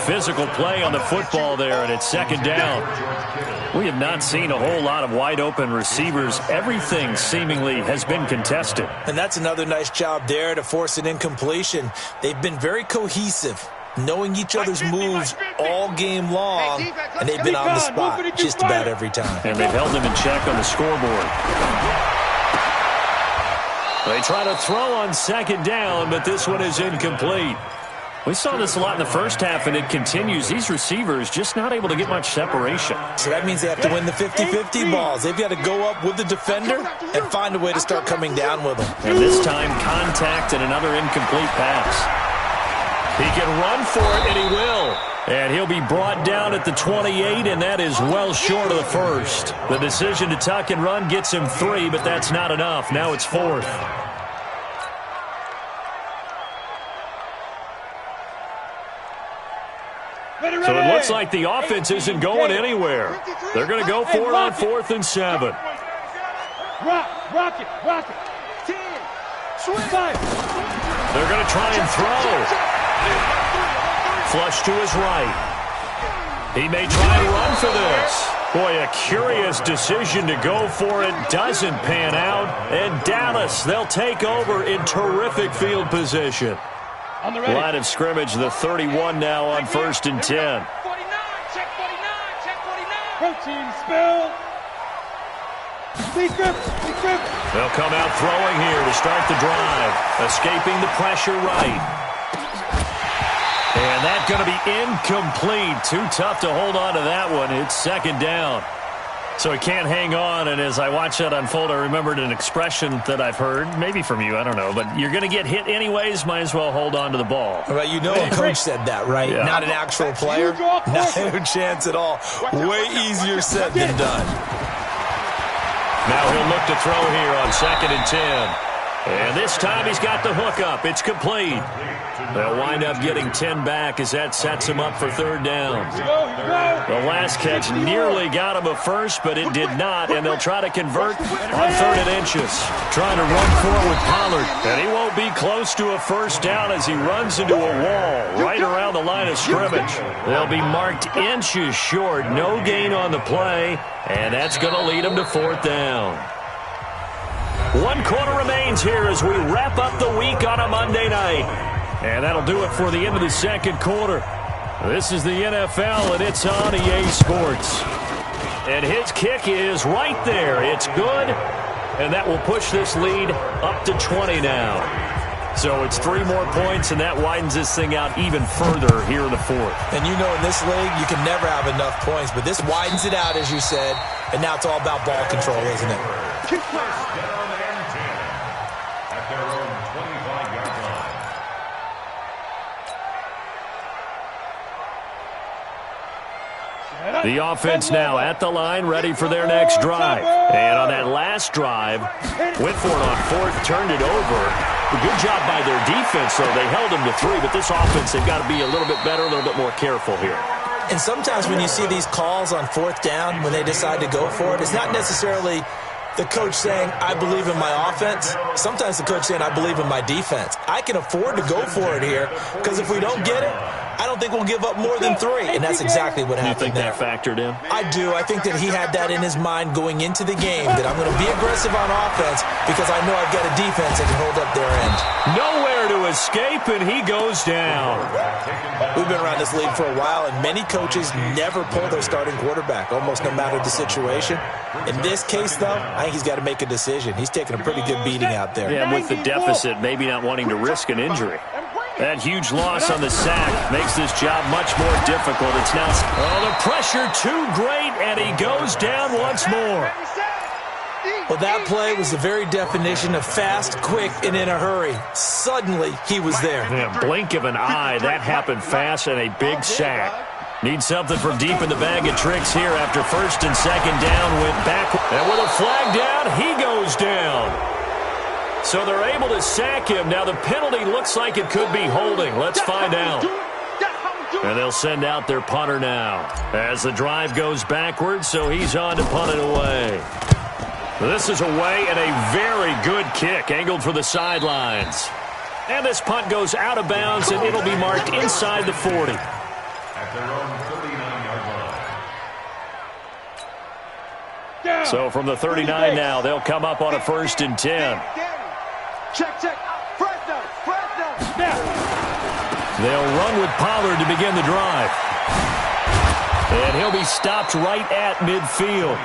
Physical play on the football there, and it's second down. We have not seen a whole lot of wide-open receivers. Everything seemingly has been contested. And that's another nice job there to force an incompletion. They've been very cohesive, knowing each other's moves all game long, and they've been on the spot just about every time. And they've held him in check on the scoreboard. They try to throw on second down, but this one is incomplete. We saw this a lot in the first half, and it continues. These receivers just not able to get much separation. So that means they have to win the 50-50 balls. They've got to go up with the defender and find a way to start coming down with them. And this time, contact and another incomplete pass. He can run for it, and he will. And he'll be brought down at the 28, and that is well short of the first. The decision to tuck and run gets him 3, but that's not enough. Now it's 4th. So it looks like the offense isn't going anywhere. They're going to go for it on 4th and 7. Rock it. 10. Swing. They're going to try and throw. Flush to his right. He may try and run for this. Boy, a curious decision to go for it. Doesn't pan out. And Dallas, they'll take over in terrific field position. On the ready. Line of scrimmage, the 31 now on 1st and 10. 49, check 49. Protein spill. Secret. They'll come out throwing here to start the drive. Escaping the pressure right. And that's going to be incomplete. Too tough to hold on to that one. It's second down. So he can't hang on, and as I watch that unfold, I remembered an expression that I've heard, maybe from you, I don't know, but you're going to get hit anyways, might as well hold on to the ball. Well, you know a coach said that, right? Yeah. Not an actual player. No chance at all. Way easier said than done. Now he'll look to throw here on 2nd and 10. And this time he's got the hook up. It's complete. They'll wind up getting 10 back as that sets him up for 3rd down. The last catch nearly got him a first, but it did not, and they'll try to convert on 3rd and inches. Trying to run forward with Pollard, and he won't be close to a first down as he runs into a wall right around the line of scrimmage. They'll be marked inches short, no gain on the play, and that's going to lead him to 4th down. 1 quarter remains here as we wrap up the week on a Monday night. And that'll do it for the end of the second quarter. This is the NFL, and it's on EA Sports. And his kick is right there. It's good. And that will push this lead up to 20 now. So it's 3 more points, and that widens this thing out even further here in the fourth. And you know in this league, you can never have enough points, but this widens it out, as you said, and now it's all about ball control, isn't it? First down and 10 at their own 25-yard line. The offense now at the line, ready for their next drive. And on that last drive, went for it on fourth, turned it over. Good job by their defense, though. They held them to 3, but this offense, they've got to be a little bit better, a little bit more careful here. And sometimes when you see these calls on fourth down, when they decide to go for it, it's not necessarily the coach saying, I believe in my offense. Sometimes the coach saying, I believe in my defense. I can afford to go for it here, because if we don't get it, I don't think we'll give up more than 3, and that's exactly what happened there. You think that factored in? I do. I think that he had that in his mind going into the game, that I'm going to be aggressive on offense because I know I've got a defense that can hold up their end. Nowhere to escape, and he goes down. We've been around this league for a while, and many coaches never pull their starting quarterback, almost no matter the situation. In this case, though, I think he's got to make a decision. He's taking a pretty good beating out there. Yeah, and with the deficit, maybe not wanting to risk an injury. That huge loss on the sack makes this job much more difficult. It's now, the pressure too great, and he goes down once more. Well, that play was the very definition of fast, quick, and in a hurry. Suddenly, he was there. Yeah, blink of an eye, that happened fast, and a big sack. Need something from deep in the bag of tricks here after first and second down went back. And with a flag down, he goes down. So they're able to sack him. Now the penalty looks like it could be holding. Let's find out. And they'll send out their punter now as the drive goes backwards, so he's on to punt it away. This is away and a very good kick angled for the sidelines. And this punt goes out of bounds, and it'll be marked inside the 40. At their own 39-yard line. So from the 39 now, they'll come up on a 1st and 10. Check. Fresno. They'll run with Pollard to begin the drive. And he'll be stopped right at midfield.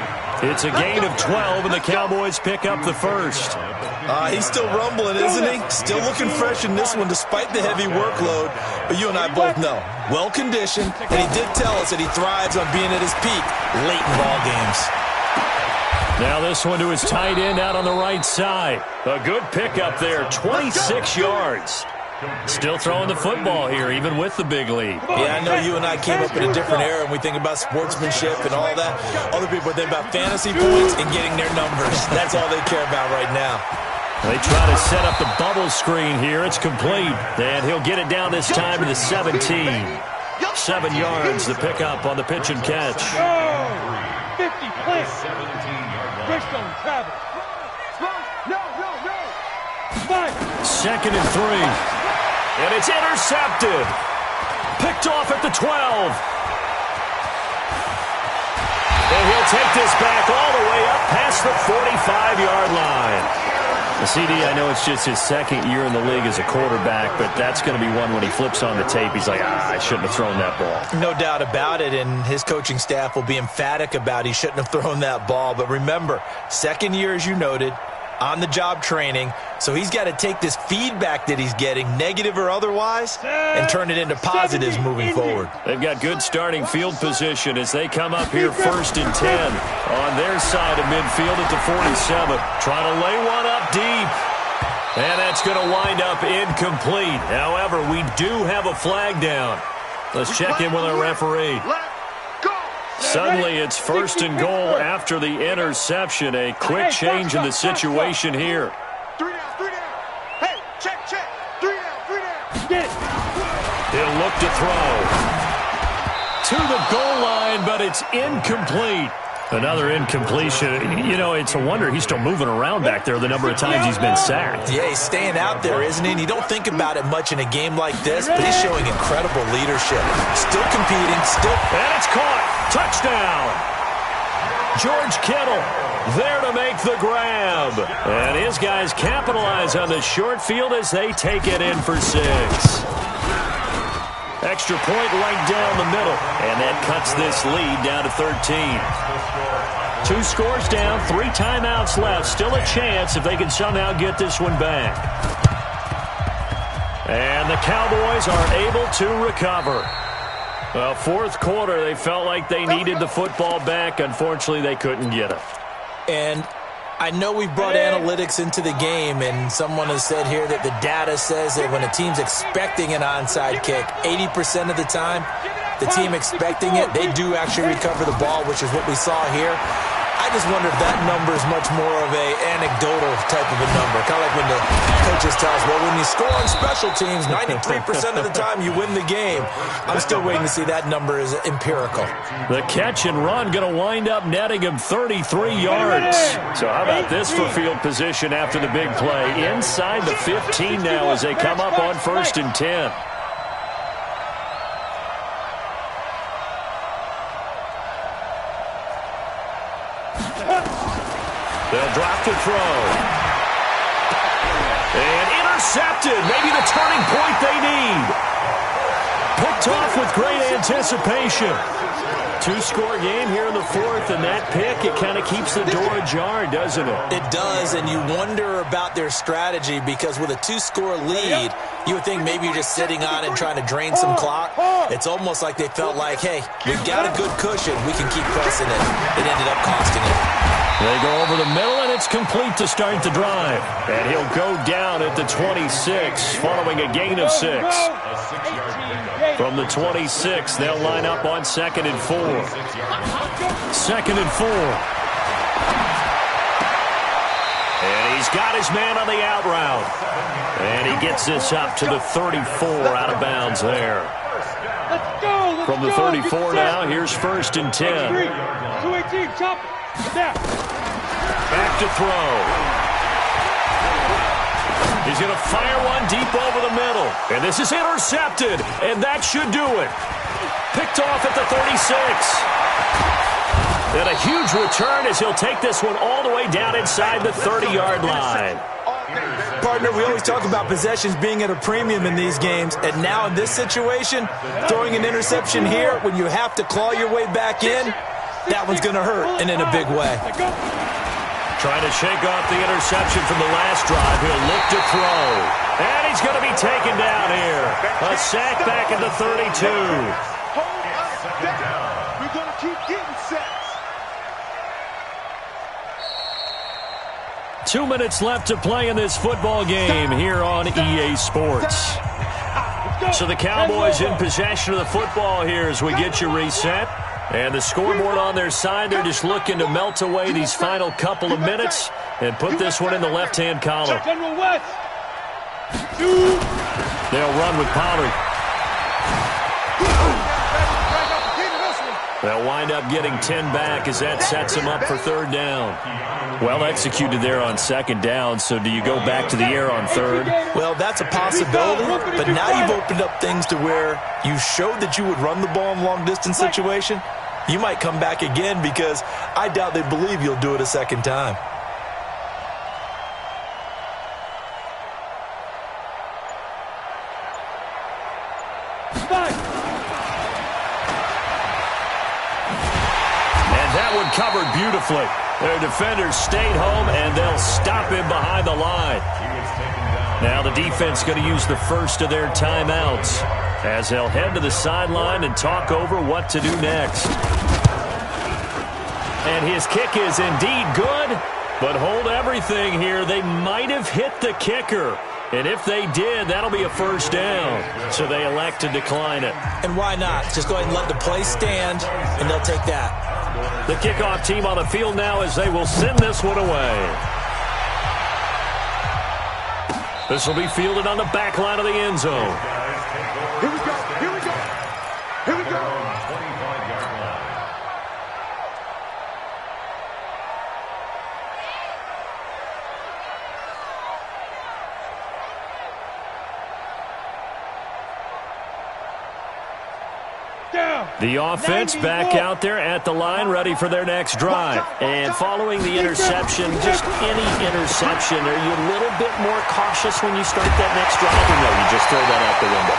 It's a gain of 12, and the Cowboys pick up the first. He's still rumbling, isn't he? Still looking fresh in this one despite the heavy workload. But you and I both know, well-conditioned, and he did tell us that he thrives on being at his peak late in ball games. Now this one to his tight end out on the right side. A good pickup there, 26 yards. Still throwing the football here, even with the big lead. Yeah, I know you and I came up in a different era, and we think about sportsmanship and all that. Other people think about fantasy points and getting their numbers. That's all they care about right now. They try to set up the bubble screen here. It's complete, and he'll get it down this time to the 17. 7 yards to pick up on the pitch and catch. 50, Clint. 17-yard Bridgestone, Travis. No. 2nd and 3. And it's intercepted. Picked off at the 12. And he'll take this back all the way up past the 45-yard line. The CD, I know it's just his 2nd year in the league as a quarterback, but that's going to be one when he flips on the tape. He's like, I shouldn't have thrown that ball. No doubt about it, and his coaching staff will be emphatic about he shouldn't have thrown that ball. But remember, 2nd year, as you noted, on-the-job training, so he's got to take this feedback that he's getting, negative or otherwise, and turn it into positives moving forward. They've got good starting field position as they come up here 1st and 10 on their side of midfield at the 47. Trying to lay one up deep. And that's going to wind up incomplete. However, we do have a flag down. Let's check in with our referee. Suddenly, it's 1st and goal after the interception. A quick change in the situation here. 3 down. Hey, check. 3 down. Get it. He'll look to throw. To the goal line, but it's incomplete. Another incompletion. You know, it's a wonder he's still moving around back there the number of times he's been sacked. Yeah, he's staying out there, isn't he? And you don't think about it much in a game like this, but he's showing incredible leadership. Still competing, And it's caught. Touchdown. George Kittle there to make the grab. And his guys capitalize on the short field as they take it in for 6. Extra point right down the middle. And that cuts this lead down to 13. 2 scores down, 3 timeouts left. Still a chance if they can somehow get this one back. And the Cowboys are able to recover. Well, fourth quarter, they felt like they needed the football back. Unfortunately, they couldn't get it. And I know we brought analytics into the game, and someone has said here that the data says that when a team's expecting an onside kick, 80% of the time, the team expecting it, they do actually recover the ball, which is what we saw here. I just wonder if that number is much more of a anecdotal type of a number. Kind of like when the coaches tell us, well, when you score on special teams, 93% of the time you win the game. I'm still waiting to see that number is empirical. The catch and run going to wind up netting him 33 yards. So how about this for field position after the big play? Inside the 15 now as they come up on 1st and 10. They'll drop to throw. And intercepted. Maybe the turning point they need. Picked off with great anticipation. 2-score game here in the fourth, and that pick, it kind of keeps the door ajar, doesn't it? It does, and you wonder about their strategy because with a 2-score lead, you would think maybe you're just sitting on and trying to drain some clock. It's almost like they felt like, hey, we've got a good cushion. We can keep pressing it. It ended up costing it. They go over the middle, and it's complete to start the drive. And he'll go down at the 26, following a gain of 6. From the 26, they'll line up on 2nd and 4. 2nd and 4. And he's got his man on the out route. And he gets this up to the 34, out of bounds there. From the 34 now, here's 1st and 10. 218, chop it. Back to throw. He's going to fire one deep over the middle. And this is intercepted. And that should do it. Picked off at the 36. And a huge return as he'll take this one all the way down inside the 30-yard line. Partner, we always talk about possessions being at a premium in these games. And now in this situation, throwing an interception here when you have to claw your way back in, that one's going to hurt, and in a big way. Trying to shake off the interception from the last drive. He'll look to throw. And he's going to be taken down here. A sack back at the 32. We're going to keep getting sacks. 2 minutes left to play in this football game here on EA Sports. So the Cowboys in possession of the football here as we get you reset. And the scoreboard on their side, they're just looking to melt away these final couple of minutes and put this one in the left-hand column. They'll run with Pollard. They'll wind up getting 10 back as that sets them up for 3rd down. Well executed there on 2nd down, so do you go back to the air on 3rd? Well, that's a possibility, but now you've opened up things to where you showed that you would run the ball in long-distance situation. You might come back again because I doubt they believe you'll do it a 2nd time. And that one covered beautifully. Their defenders stayed home, and they'll stop him behind the line. Now the defense going to use the first of their timeouts as they'll head to the sideline and talk over what to do next. And his kick is indeed good, but hold everything here. They might have hit the kicker. And if they did, that'll be a 1st down. So they elect to decline it. And why not? Just go ahead and let the play stand, and they'll take that. The kickoff team on the field now as they will send this one away. This will be fielded on the back line of the end zone. Here we go. Here we go. Here we go. The offense back out there at the line, ready for their next drive. And following the interception, just any interception, are you a little bit more cautious when you start that next drive, or no, you just throw that out the window?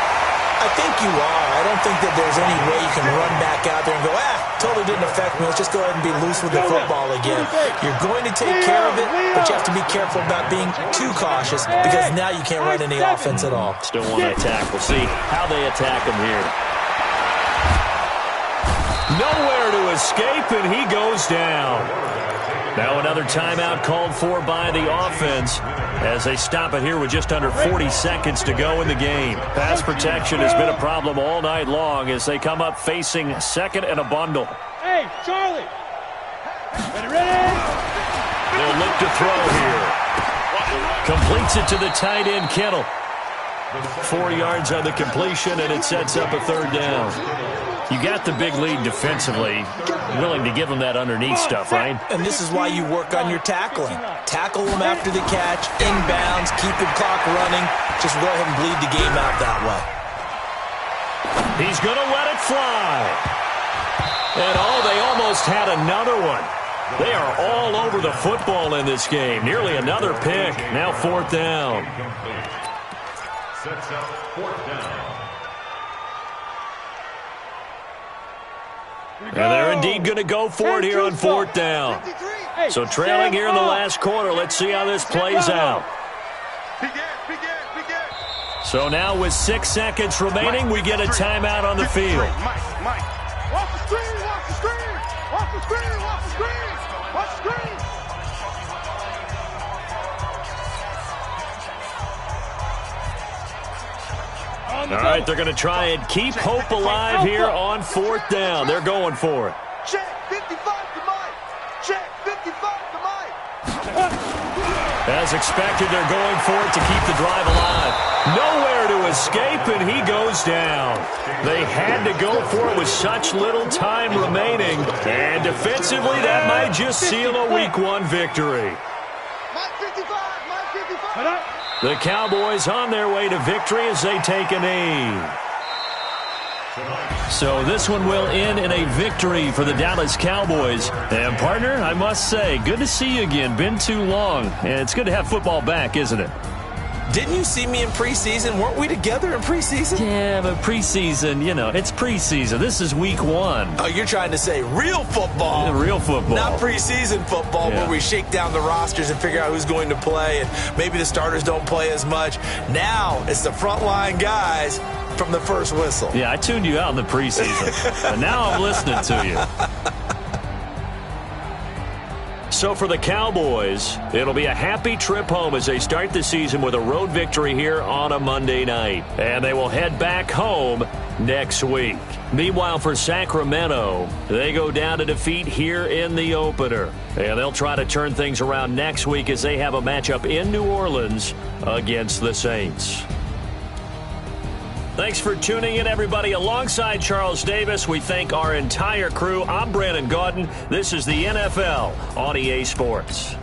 I think you are. I don't think that there's any way you can run back out there and go, totally really didn't affect me. Let's just go ahead and be loose with the football again. You're going to take care of it, but you have to be careful about being too cautious because now you can't run any offense at all. Still want to attack. We'll see how they attack him here. Nowhere to escape, and he goes down. Now another timeout called for by the offense as they stop it here with just under 40 seconds to go in the game. Pass protection has been a problem all night long as they come up facing second and a bundle. Hey, Charlie. Ready? They'll look to throw here. Completes it to the tight end, Kittle. 4 yards on the completion, and it sets up a third down. You got the big lead defensively, willing to give them that underneath stuff, right? And this is why you work on your tackling. Tackle them after the catch, inbounds, keep the clock running. Just go ahead and bleed the game out that way. He's going to let it fly. And, they almost had another one. They are all over the football in this game. Nearly another pick. Now fourth down. Sets up fourth down. And they're indeed going to go for it here on fourth down. So trailing here in the last quarter. Let's see how this plays out. So now with 6 seconds remaining, we get a timeout on the field. Watch the screen, watch the screen. Watch the screen, watch the screen. Watch the screen. All right, they're going to try and keep hope alive here on fourth down. They're going for it. Check 55 to Mike. Check 55 to Mike. As expected, they're going for it to keep the drive alive. Nowhere to escape, and he goes down. They had to go for it with such little time remaining. And defensively, that might just seal a Week 1 victory. Mike 55, Mike 55. The Cowboys on their way to victory as they take a knee. So this one will end in a victory for the Dallas Cowboys. And, partner, I must say, good to see you again. Been too long. And it's good to have football back, isn't it? Didn't you see me in preseason? Weren't we together in preseason? Yeah, but preseason, it's preseason. This is Week 1. Oh, you're trying to say real football. Yeah, real football. Not preseason football where we shake down the rosters and figure out who's going to play, and maybe the starters don't play as much. Now it's the frontline guys from the first whistle. Yeah, I tuned you out in the preseason, and now I'm listening to you. So for the Cowboys, it'll be a happy trip home as they start the season with a road victory here on a Monday night. And they will head back home next week. Meanwhile, for Sacramento, they go down to defeat here in the opener. And they'll try to turn things around next week as they have a matchup in New Orleans against the Saints. Thanks for tuning in, everybody. Alongside Charles Davis, we thank our entire crew. I'm Brandon Gaudin. This is the NFL on EA Sports.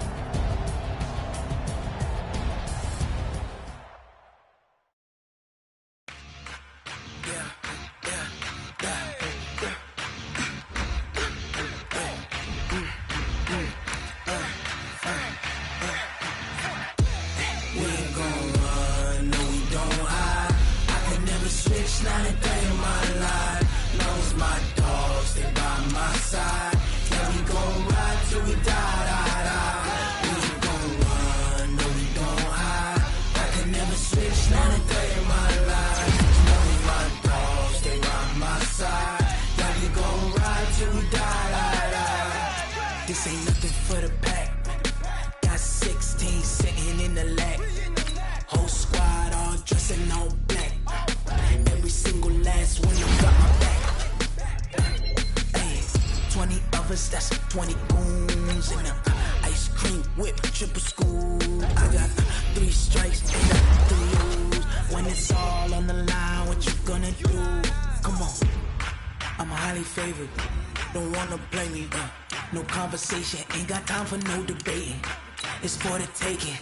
This ain't nothing for the pack. Got 16 sitting in the lap. Whole squad all dressing all black. Every single last one got my back. Hey, 20 of us, that's 20 goons. And a ice cream whip, triple scoop. I got 3 strikes and 3 O's. When it's all on the line, what you gonna do? Come on, I'm highly favored. Don't wanna play me, no conversation, ain't got time for no debating. It's for the taking,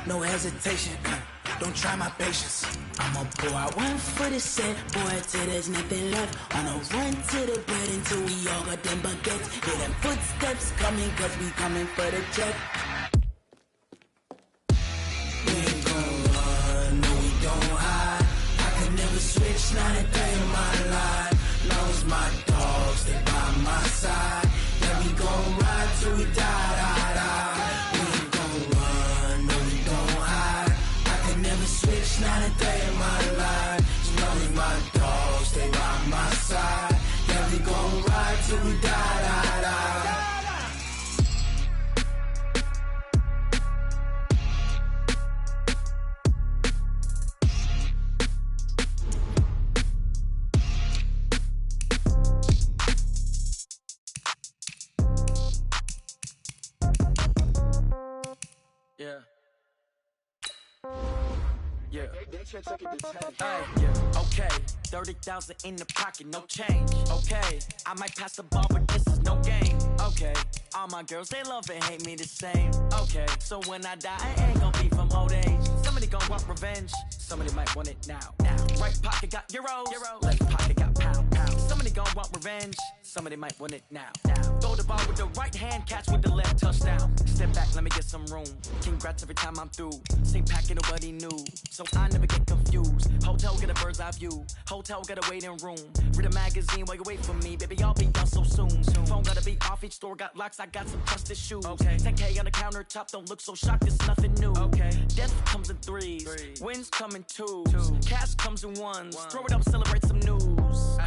no hesitation. Don't try my patience. I'ma pour out one for the set, boy, till there's nothing left. On a run to the bread until we all got them baguettes. Hear them footsteps coming, cause we coming for the check. We ain't gon' run, no we don't hide. I can never switch, not a day in my life. Long as my dogs, they by my side. till we die, die, die. Yeah. Yeah. Yeah. Okay. 30,000 in the pocket, no change. Okay. I might pass the ball, but this is no game. Okay. All my girls, they love and hate me the same. Okay. So when I die, I ain't gonna be from old age. Somebody gon' want revenge. Somebody might want it now. Right pocket got euros. Left pocket got pound. Somebody gon' want revenge. Somebody might want it now. Throw the ball with the right hand, catch with the left, touchdown. Step back, let me get some room. Congrats every time I'm through. Same packet, nobody knew. So I never get confused. Hotel get a bird's eye view. Hotel get a waiting room. Read a magazine while you wait for me. Baby, I'll be done so soon. Phone gotta be off, each store got locks. I got some trusted shoes. 10K on the countertop, don't look so shocked, it's nothing new. Death comes in threes. Wins come in twos. Cash comes in ones. Throw it up, celebrate some news.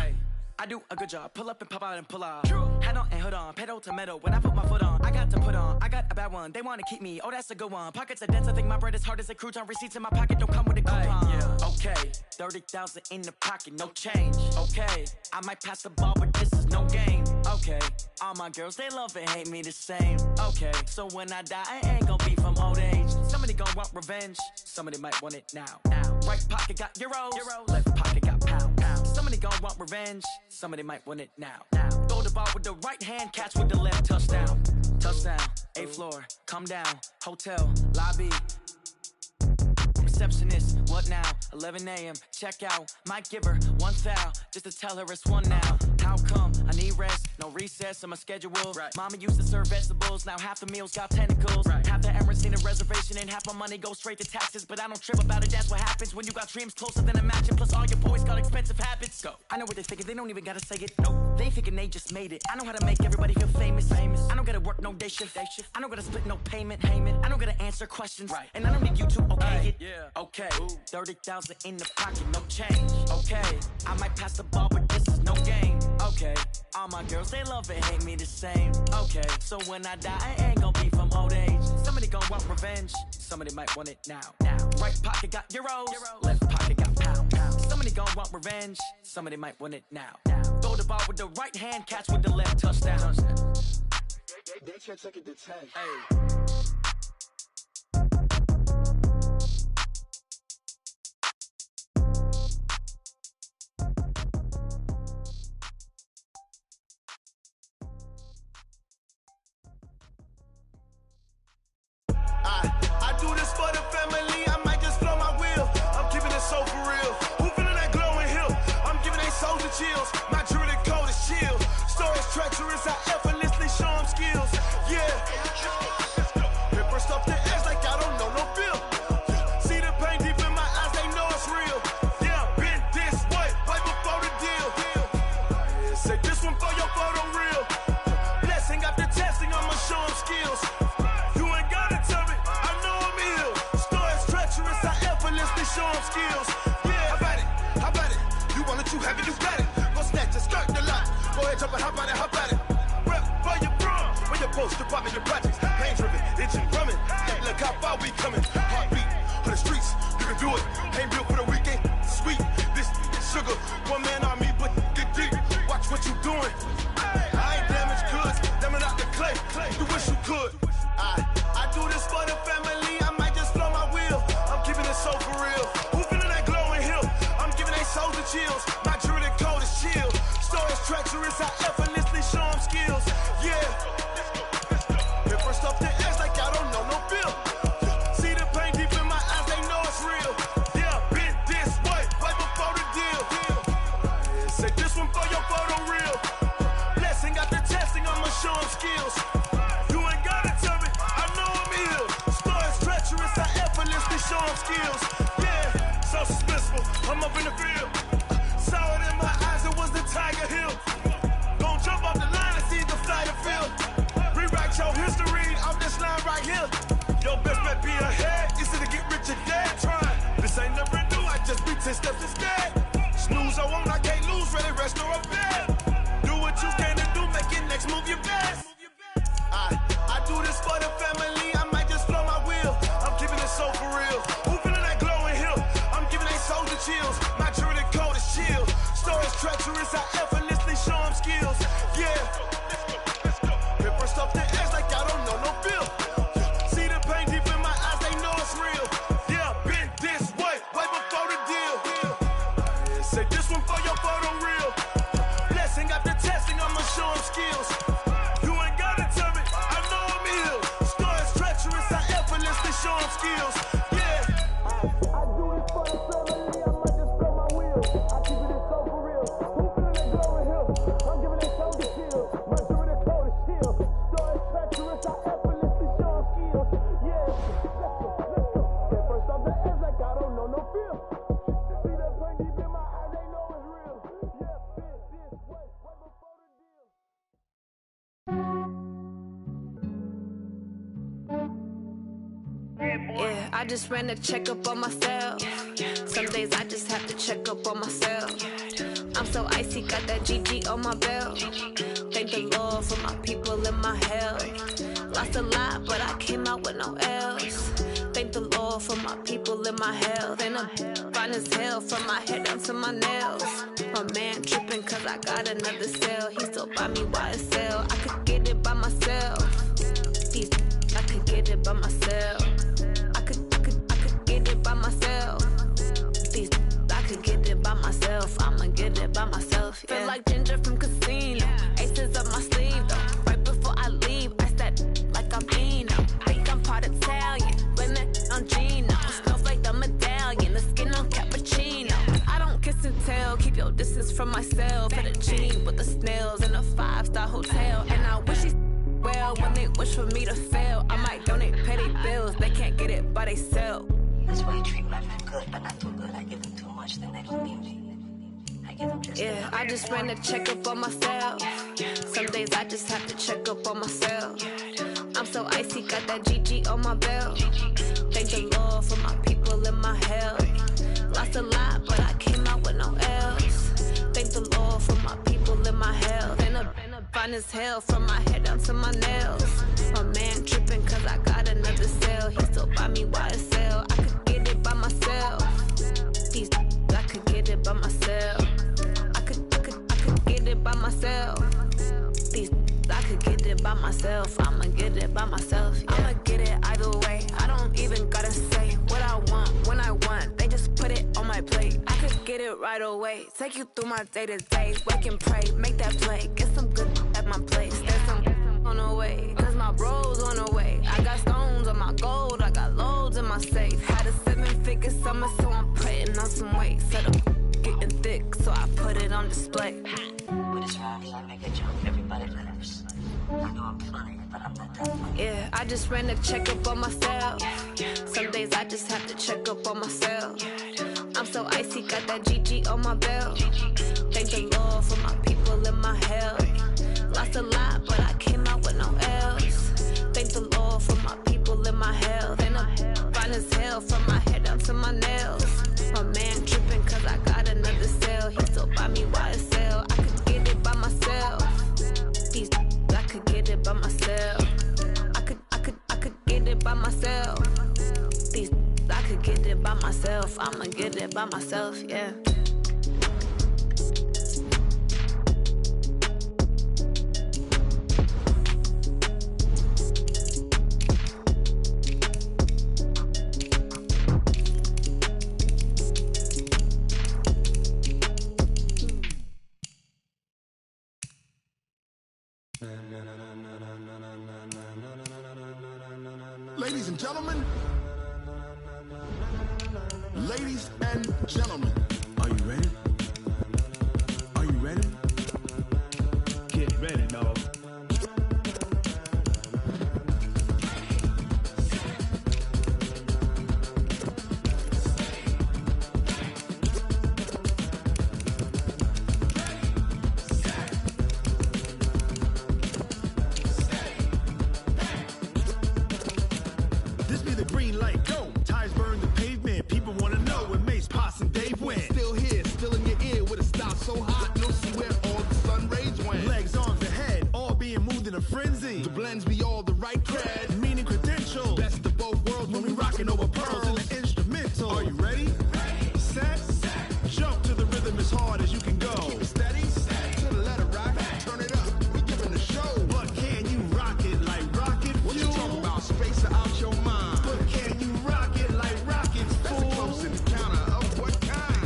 I do a good job, pull up and pop out and pull out. Head on and hood on, pedal to metal. When I put my foot on, I got to put on. I got a bad one, they wanna keep me. Oh, that's a good one. Pockets are dense, I think my bread is hard as a crouton. Receipts in my pocket don't come with a coupon. Okay, 30,000 in the pocket, no change. Okay, I might pass the ball, but this is no game. Okay, all my girls, they love and hate me the same. Okay, so when I die, I ain't gonna be from old age. Somebody gon' want revenge. Somebody might want it now. Right pocket got euros. Left pocket got pound. Somebody gon' want revenge. Somebody might want it now. Throw the ball with the right hand, catch with the left, touchdown. Touchdown, 8th floor, come down, hotel, lobby. Receptionist, what now? 11 a.m., check out. Might give her one foul, just to tell her it's one now. How come? I need rest, no recess in my schedule. Mama used to serve vegetables, now half the meals got tentacles. Half the Emirates need a reservation and half my money goes straight to taxes. But I don't trip about it, that's what happens when you got dreams closer than a matching. Plus all your boys got expensive habits. Go. I know what they're thinking, they don't even gotta say it. No, they thinking they just made it. I know how to make everybody feel famous. I don't gotta work no day shift. I don't gotta split no payment. I don't gotta answer questions. And I don't need you to okay it. Okay, 30,000 in the pocket, no change. Okay, I might pass the ball, but this is no game. Okay, all my girls, they love and hate me the same. Okay, so when I die, I ain't gonna be from old age. Somebody gon' want revenge. Somebody might want it now. Right pocket got euros. Left pocket got pound. Somebody gon' want revenge. Somebody might want it now. Throw the ball with the right hand, catch with the left, touchdown. They can't take it to 10. I do this for the family, I might just blow my wheel. I'm keeping it so for real. Who feeling that glowing hill? I'm giving they souls the chills. My jewelry cold is chill. Stories treacherous, I effortlessly show them skills. Yeah. Hit burst off the edge like I don't know no feel. See the pain deep in my eyes, they know it's real. Yeah, been this way, right before the deal. Say this one for your photo real. Blessing after testing, I'ma show them skills. Show them skills. Yeah, how about it? You want it, you have it, you got it. Go snatch and skirt the lot. Go ahead, jump and hop on it, hop on it. Rep for your bro, for your post, department, your projects. Pain driven, itching, drumming. Look how far we coming. Heartbeat for the streets, you can do it. Ain't built for the weekend. Sweet, this sugar. One man army, but get deep. Watch what you doing. I ain't damaged goods, damn it out the clay. You wish you could. I do this for the family. I might just blow my wheel. I'm keeping it so for real. Who feeling that glowing hill? I'm giving they souls the chills. My jewelry cold is chill. Stories treacherous, I effortlessly show them skills. Yeah. Hit first off the edge like I don't know no feel. See the pain deep in my eyes, they know it's real. Yeah, been this way, right before the deal. Say this one for your photo real. Blessing after testing, I'ma show them skills. You ain't gotta tell me, I know I'm ill. Stories treacherous, I effortlessly show them skills. Yeah, so suspenseful, I'm up in the field. Saw it in my eyes, it was the Tiger Hill. Gon' jump off the line and see the fly the field. Rewrite your history off this line right here. Your best bet be ahead, easy to get rich or dead trying. This ain't never new, I just be 10 steps instead. Snooze, I won't, I can't lose, ready, rest or a bed. Do what you can to do, make I'm giving a shoulder chill. Merger with a cold chill. Story treacherous, I effortlessly show them skills. Yeah, let's go. Get first off the edge like I don't know no feel. See the pain deep in my eyes, they know it's real. Yeah, this way before the deal. Yeah, I just ran a checkup on myself. Some days I just have to check up on myself. I'm so icy, got that GG on my belt. Thank the Lord for my people in my health. Lost a lot, but I came out with no L's. Thank the Lord for my people in my health. And I'm fine as hell from my head down to my nails. My man tripping cause I got another cell. He still buy me YSL. I could get it by myself. These I could get it by myself. I could get it by myself. These I could get it by myself. I'ma get it by myself. Yeah. Feel like Ginger from Casino. Aces up my sleeve though. Right before I leave, I start like I'm Eno. Think I'm part Italian. Blame it on Gino. Snowflake the medallion. The skin on cappuccino. I don't kiss and tell. Keep your distance from myself. Fettuccine with the snails in a 5-star hotel. And I wish he's well when they wish for me to fail. I might donate petty bills. They can't get it by themselves. That's why you treat my friend good, but not too good. I give them too much, then they don't need me. I give them just yeah, I just ran a checkup on myself. Some days I just have to check up on myself. I'm so icy, got that GG on my belt. Thank the Lord for my people in my health. Lost a lot, but I came out with no L's. Thank the Lord for my people in my health. And I'm fine as hell from my head down to my nails. My man tripping cause I got another cell. He still buy me YSL. I could get it by myself. These I could get it by myself. I could get it by myself. These I could get it by myself. I'ma get it by myself. Yeah. I'ma get it either way. I don't even gotta say what I want when I want. They just put it on my plate. I could get it right away. Take you through my day to day. Wake and pray, make that play. Get some good at my place. There's some on the way. Cause my bro's on the way. I got stones on my gold. I got loads in my safe. Had a 7-figure summer, so I'm putting on some weight. Set up getting thick, so I put it on display. With this round, I make a joke. Everybody laughs. I know I'm funny, but I'm not that funny. Yeah, I just ran a checkup on myself. Some days I just have to check up on myself. I'm so icy, got that GG on my belt. Thank the Lord for my people in my health. Lost a lot, but I came out with no L's. Thank the Lord for my people in my health. And I'm fine as hell from my head down to my nails. My man tripping cause I got another cell. He still buy me YSL. I could get it by myself. These I could get it by myself. I could get it by myself. These I could get it by myself. I'ma get it by myself, yeah. Ladies and gentlemen, ladies and gentlemen, are you ready? Are you ready? Get ready, dog. This be the green light, go. Tires burn the pavement. People wanna know when Mace, Posse, and Dave went. Still here, still in your ear with a style so hot, no see where all the sun rays went. Legs, arms, ahead, all being moved in a frenzy. The blends be all the right cred, meaning credentials. Best of both worlds when we rockin' over pearls in the instrumental. Are you ready? Set, jump to the rhythm as hard as you can go. Steady, to the letter right, turn it up. We giving the show. But can you rock it like rocket fuel? What you talking about? Space out your mind. But can you rock it like rocket fuel? That's a close encounter of what kind?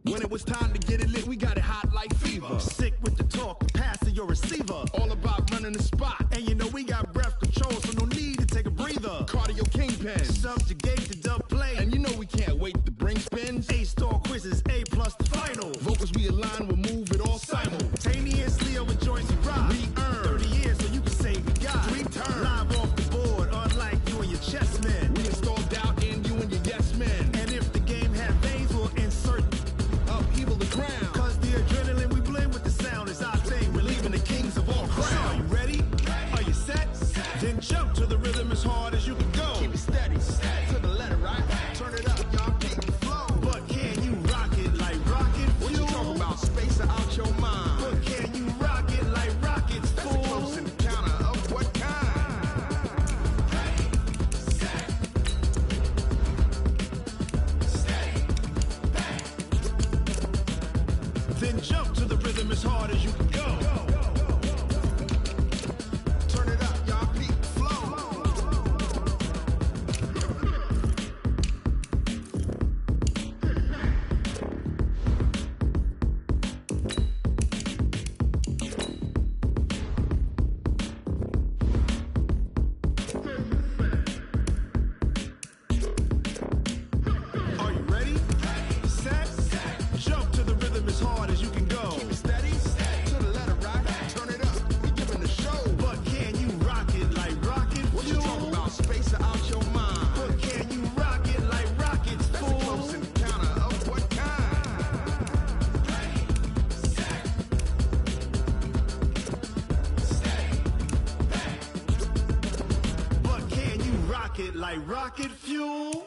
When it was time to get it lit, we got it hot like fever. Sick with the talk, pass to your receiver. All about running the spot. And you know we got breath control, so no need to take a breather. Cardio kingpin, subjugate the dub play. And you know we can't wait to bring spins. A-star quizzes, A A plus the final. Vocals we align, we'll move it all simultaneously over joints we rock. We earn 30 years so you can say we got. We turn live off the board, unlike you and your chess men. We install doubt in you and your yes men. And if the game had veins, we'll insert upheaval the crown. Cause the adrenaline we blend with the sound is our thing. We're leaving the kings of all crowns. So are you ready? Are you set? Then jump to the rhythm as hard as you can go. Keep it steady, to the letter, right? Turn it up, y'all, keep the flow. But can you rock it like rocket fuel? What you talking about? Space out your mind. But can you rock it like rockets, fool? That's a close encounter of what kind? Ready, set, steady, then jump to the rhythm as hard as you can go. Turn it up, y'all, keep the flow. Are you ready? Set, jump to the rhythm as hard as you can go. Keep it steady, to the letter, right? Turn it up, we giving the show. But can you rock it like rocket fuel? What you talking about? Space out your mind. But can you rock it like rockets, fool? That's a close encounter of what kind? But can you rock it like rocket fuel?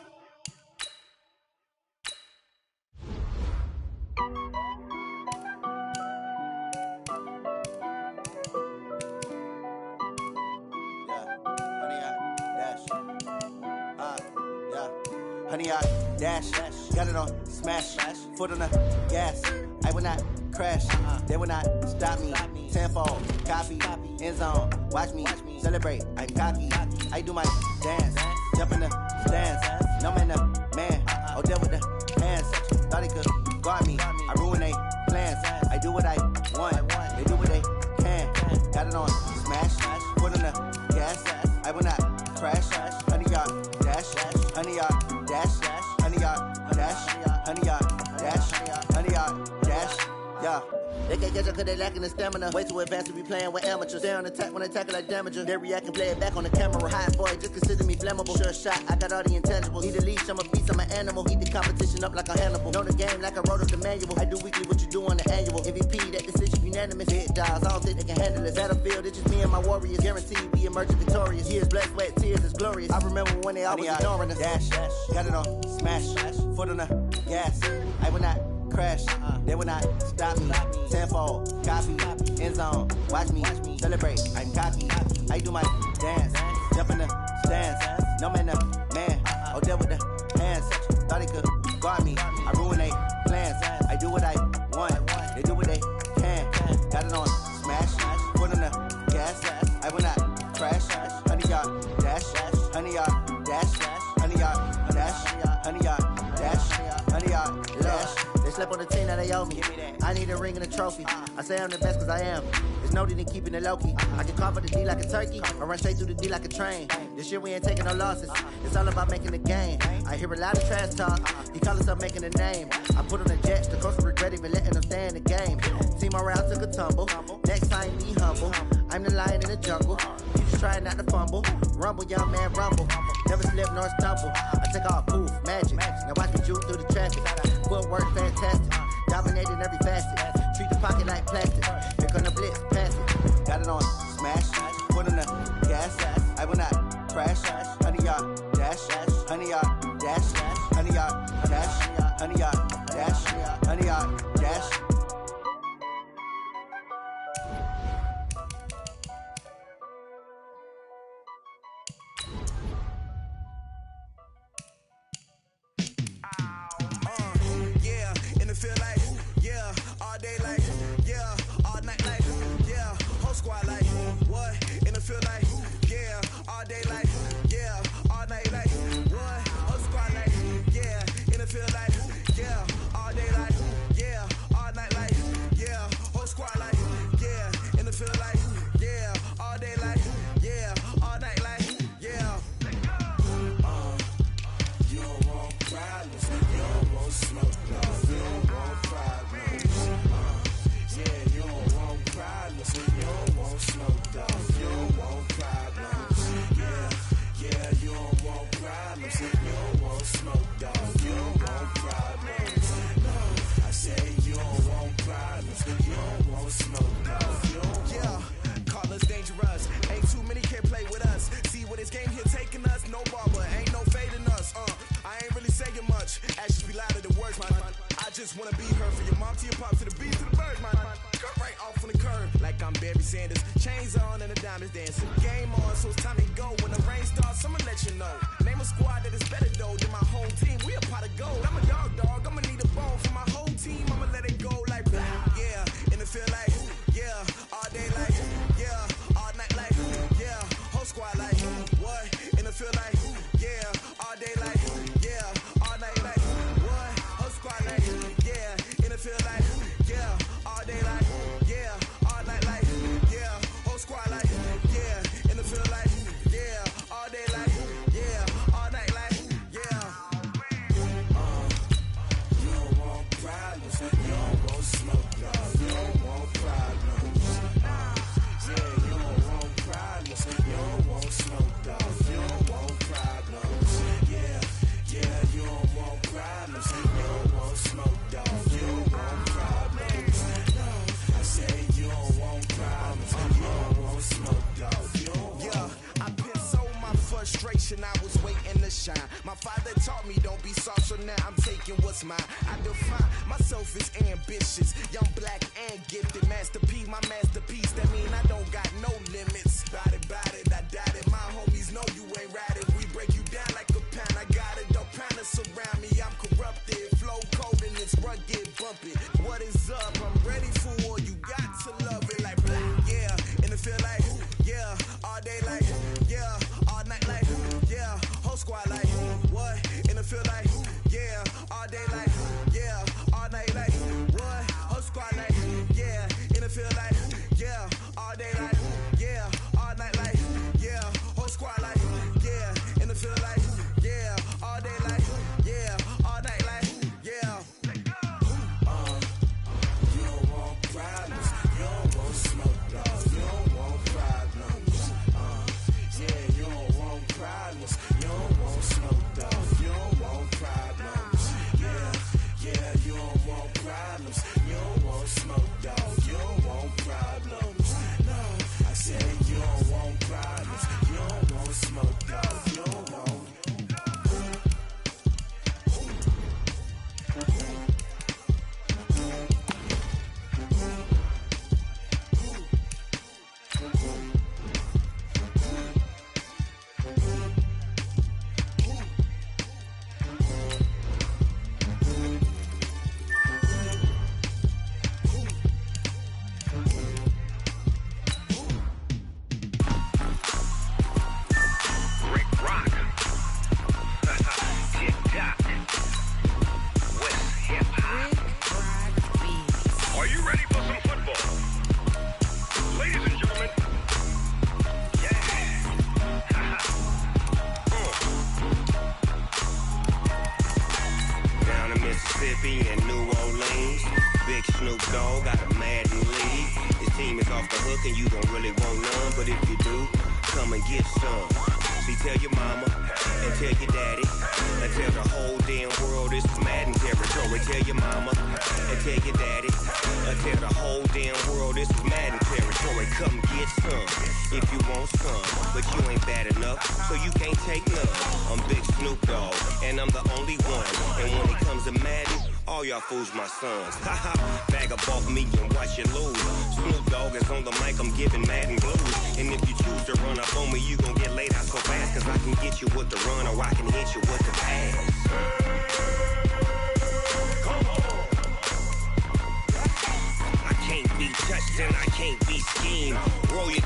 Honey, I dash, got it on smash, foot on the gas. I will not crash, they will not stop me. Tenfold, copy, end zone, watch me celebrate. I'm cocky, I do my dance, jump in the stands. No man, the man, oh deal with the hands. Thought he could guard me, I ruin they plans. I do what I want, they do what they can. Got it on smash, foot on the gas. I will not crash, honey, y'all dash, honey, y'all dash, honey, y'all dash, honey, y'all dash, honey, y'all dash, yeah. They can't catch up cause they lacking the stamina. Way too advanced to be playing with amateurs. Stay on attack when they tackle like damager. They react and play it back on the camera. Hot boy, just consider me flammable. Sure shot, I got all the intangibles. Need a leash, I'm a beast, I'm an animal. Heat the competition up like a Hannibal. Know the game like I wrote up the manual. I do weekly what you do on the annual. MVP, that decision unanimous. Hit dials, I don't think they can handle this. Battlefield, it's just me and my warriors. Guaranteed we emerging victorious. Years, blood, sweat, tears, it's glorious. I remember when they always ignoring us. Dash, got it on smash, foot on the gas. I will not crash, they will not stop me. Tenfold, copy, end zone, watch me celebrate. I'm cocky, I do my dance, jump in the stands. No man, the man, oh deal with the hands. Thought he could guard me, I ruin they plans. I do what I want, they do what they can. Got it on smash, foot on the gas. I will not crash, honey, y'all dash, honey, y'all dash, honey, y'all dash, honey, y'all dash, honey, y'all dash. They slept on the team that they owe me. I need a ring and a trophy. I say I'm the best cause I am. It's noted in keeping it low-key. I can carve for the D like a turkey, or run straight through the D like a train. This year we ain't taking no losses. It's all about making the game. I hear a lot of trash talk. He call himself making a name. I put on the jets, the coach regret even letting them stay in the game. Team morale took a tumble. Next time be humble. I'm the lion in the jungle. You just trying not to fumble. Rumble, young man, rumble. Never slip nor stumble. I take off, poof, magic. Now watch me juke through the traffic. Footwork fantastic. Dominating every facet. Treat the pocket like plastic. Here come the blitz, pass it. Got it on smash. Foot on the gas. I will not crash. Honey, y'all dash. Honey, y'all dash. Honey, y'all dash. Honey, y'all dash. Honey, y'all dash. just wanna be her. From your mom to your pop to the beat to the bird, man. Cut right off on the curb, like I'm Barry Sanders. Chains on and the diamonds dancing. Game on, so it's time to go. When the rain starts, I'ma let you know. Name a squad that is better though than my whole team. We a pot of gold. I'm a dog. I'ma need a bone for my whole team. I'ma let it go like yeah, and it feel like yeah, all day like yeah, all night like yeah, whole squad like what? And it feel like yeah, all day like yeah, all night like what? Whole squad like yeah, and it feel like yeah, all day like yeah, all night like yeah, whole squad like yeah, and it feel like yeah, all day like yeah, all night like yeah. You don't want problems, you don't want smoke, dog. You don't want problems. Yeah, you don't want problems, you don't want smoke, dog. You don't want problems. Yeah, you don't want problems, you don't want smoke, dog. You don't want problems. No, I said you don't want problems, you don't want smoke, dog. You don't want. Yeah, I been so my frustration, I was waiting to shine. My father taught me don't be soft, so now I'm taking what's mine. I define myself as ambitious, young, black, and gifted. Master P, my masterpiece. That mean I don't got no limits. Bout it, I doubt it. My homies know you ain't ride it. We break you down like a pound. I got it, don't pound to surround me. I'm corrupted, flow cold and it's rugged, bumpy. What is up? I'm ready for war. You got to love it like black, yeah. And it feel like yeah, all day like yeah, all night like yeah, whole squad like what? And it feel like yeah, all day like yeah, all night like what? Whole squad like yeah, and it feel like yeah, all day like yeah, all night like yeah, whole squad like yeah, and it feel like yeah, all day like yeah, all night like yeah. You don't want problems, you don't want smoke, dog. You don't want problems. Yeah, you don't want problems, you don't want smoke, dog. You don't want problems. Yeah, you don't want problems, you don't want smoke, dog. You don't want problems. No, I said you don't want problems, you don't want smoke, dog. You don't want. Fools my sons. Bag up off me and watch you lose. Snoop Dogg is on the mic, I'm giving Madden blues. And if you choose to run up on me, you gon' get laid out so fast. Cause I can get you with the run or I can hit you with the pass. I can't be touched and I can't be schemed. Roll you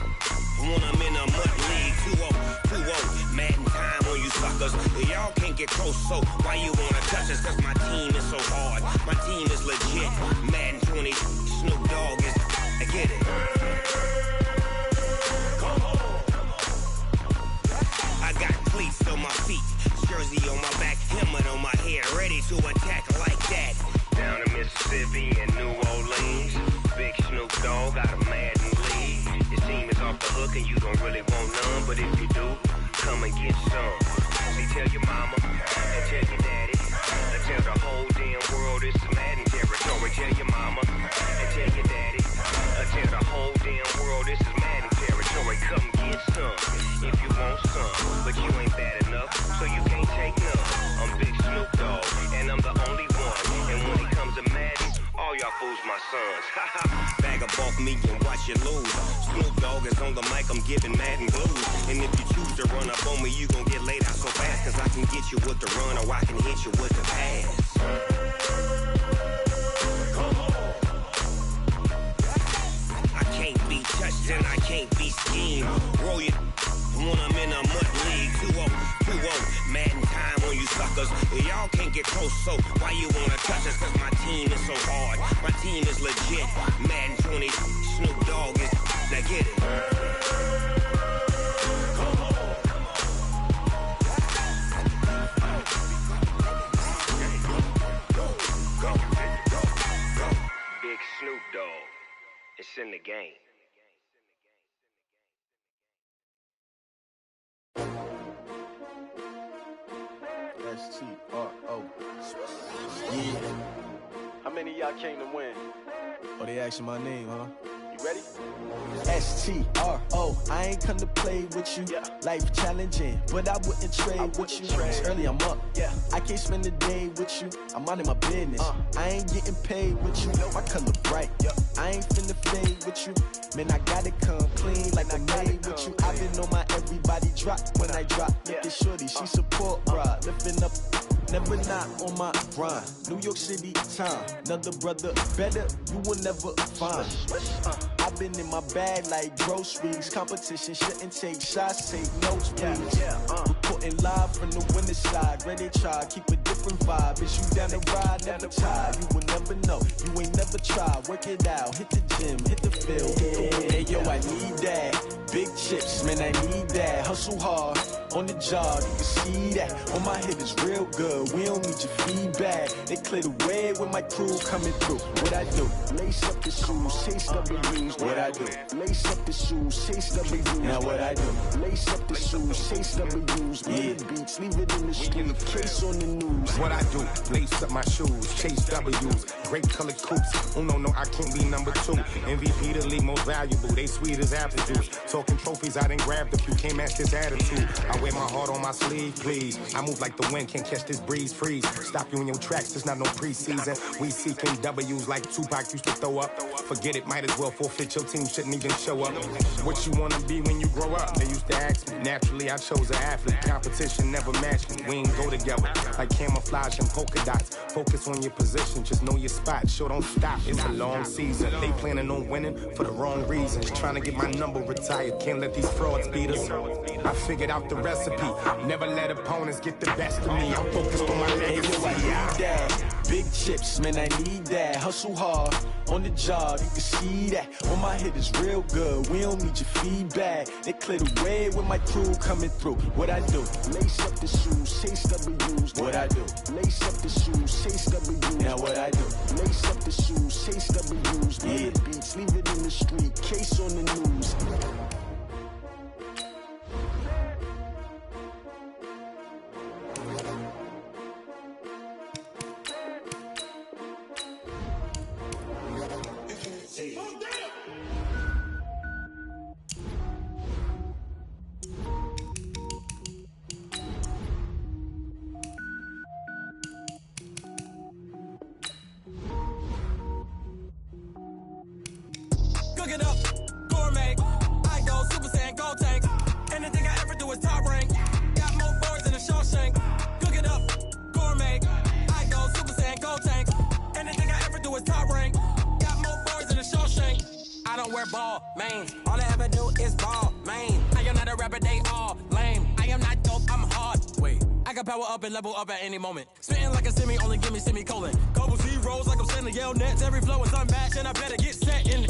when I'm in a mud league. 2-0, Madden time on you suckers. Y'all can't get close, so why you wanna touch us? Cause my team is so hard. My team is legit. Madden 20, Snoop Dogg is. I get it. I got cleats on my feet, jersey on my back, helmet on my head, ready to attack like that. Down in Mississippi and New Orleans, big Snoop Dogg got a Madden league. His team is off the hook and you don't really want none, but if you do, come and get some. See, tell your mama and tell your daddy, and tell the whole damn world it's Madden territory. Tell your mama and tell your daddy, and tell the whole damn world this is Madden territory. Come get some if you want some, but you ain't bad enough, so you can't take none. I'm Big Snoop Dogg, and I'm the only one. And when it comes to fools my sons. Bag up off me and watch you lose. Snoop Dogg is on the mic, I'm giving mad and blues. And if you choose to run up on me, you gon' get laid out so fast. Cause I can get you with the run or I can hit you with the pass. I can't be touched and I can't be schemed. Roll you when I'm in a mud league. 2-0, mad in time on you suckers. Y'all can't get close, so why you wanna touch us? Cause my team is so hard. My team is legit. Madden 20, Snoop Dogg is. Now get it. Big Snoop Dogg. It's in the game. S-T-R-O. Yeah. How many of y'all came to win? Oh, they asking my name, huh? You ready? S-T-R-O. I ain't come to play with you. Yeah. Life challenging, but I wouldn't trade with you. It's early, I'm up. Yeah. I can't spend the day with you. I'm minding my business. I ain't getting paid with you. My color bright. Yep. I ain't finna fade with you. Man, I gotta come clean like I made with you. I've been on my everybody drop when I drop. Look at shorty, she support rod. Lifting up, never not on my grind. New York City time. Another brother better, you will never find. I've been in my bag like groceries. Competition shouldn't take shots, take notes, please. Reporting live from the winter side. Ready to try, keep a different vibe. Is you down the ride, never tired. You will never know, you ain't never tried. Work it out, hit the gym, hit the field. Hey yo, I need that. Big chips, man, I need that. Hustle hard, on the job, you can see that. On my head is real good, we don't need your feedback. They clear the way with my crew coming through. What I do? Lace up the shoes, chase W's. What I do? Lace up the shoes, chase W's. Now what I do? Lace up the shoes, chase W's. Yeah, beats, leave it in the street, case on the news. What I do? Lace up my shoes, chase W's. Great colored coops. Oh no, I can't be number 2. MVP the league most valuable. They sweet as apple juice. Talking trophies, I didn't grab the few. Can't match this attitude. I wear my heart on my sleeve, please. I move like the wind, can't catch this breeze, freeze. Stop you in your tracks, there's not no preseason. We seeking W's like Tupac used to throw up. Forget it, might as well forfeit. Your team shouldn't even show up. What you wanna be when you grow up? They used to ask me. Naturally, I chose an athlete. Competition never matched me. We ain't go together like camouflage and polka dots. Focus on your position, just know your spot. Sure, don't stop. It's a long season. They planning on winning for the wrong reasons. Trying to get my number retired. Can't let these frauds beat us. I figured out the recipe. Never let opponents get the best of me. I'm focused on my legacy. I need that. Big chips, man, I need that. Hustle hard, on the job, you can see that. On my head is real good, we don't need your feedback. They clear the way with my crew coming through. What I do? Lace up the shoes, chase W's. What I do? Lace up the shoes, chase W's. Now what I do? Lace up the shoes, chase W's. Yeah, beats, leave it in the street, case on the news. Cook it up, gourmet. I go Super Saiyan, gold tank. Anything I ever do is top rank. Got more boards than a Shawshank. Cook it up, gourmet. I go Super Saiyan, gold tank. Anything I ever do is top rank. Got more boards than a Shawshank. I don't wear ball, man. All I ever do is ball, man. I am not a rapper, they all lame. I am not dope, I'm hard. Wait, I can power up and level up at any moment. Spitting like a semi, only give me semicolon. Couple zeros like I'm sending yell nets. Every flow is unmatched, and I better get set in.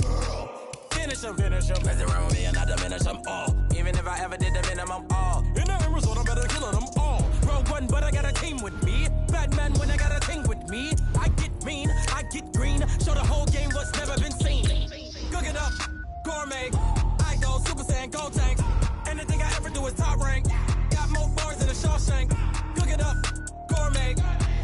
Finish him. Mess around with me and I diminish them all. Even if I ever did the minimum, all. In the end result, I'm better killing them all. Rogue one, but I got a team with me. Batman when I got a team with me. I get mean, I get green. Show the whole game what's never been seen. Cook it up, gourmet. I go Super Saiyan, gold tank. Anything I ever do is top rank. Got more bars than a Shawshank. Cook it up, gourmet.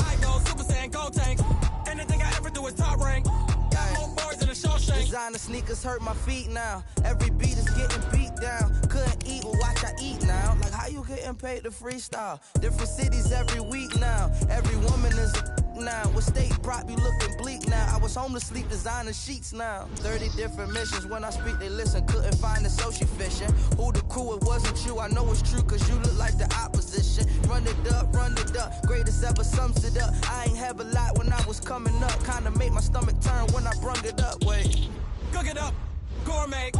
I go Super Saiyan, gold tank. Anything I ever do is top rank. Got more bars than a Shawshank. Designer sneakers hurt my feet now. Every beat is getting beat down. Couldn't eat, but watch I eat now. Like how you getting paid to freestyle? Different cities every week now. Every woman is a now. With state prop, you looking bleak now. I was was home to sleep, designing sheets now. 30 different missions, when I speak they listen. Couldn't find the social fishing. Who the crew, it wasn't you. I know it's true, cause you look like the opposition. Run it up, greatest ever sums it up. I ain't have a lot when I was coming up. Kinda made my stomach turn when I brung it up. Wait. Cook it up, gourmet.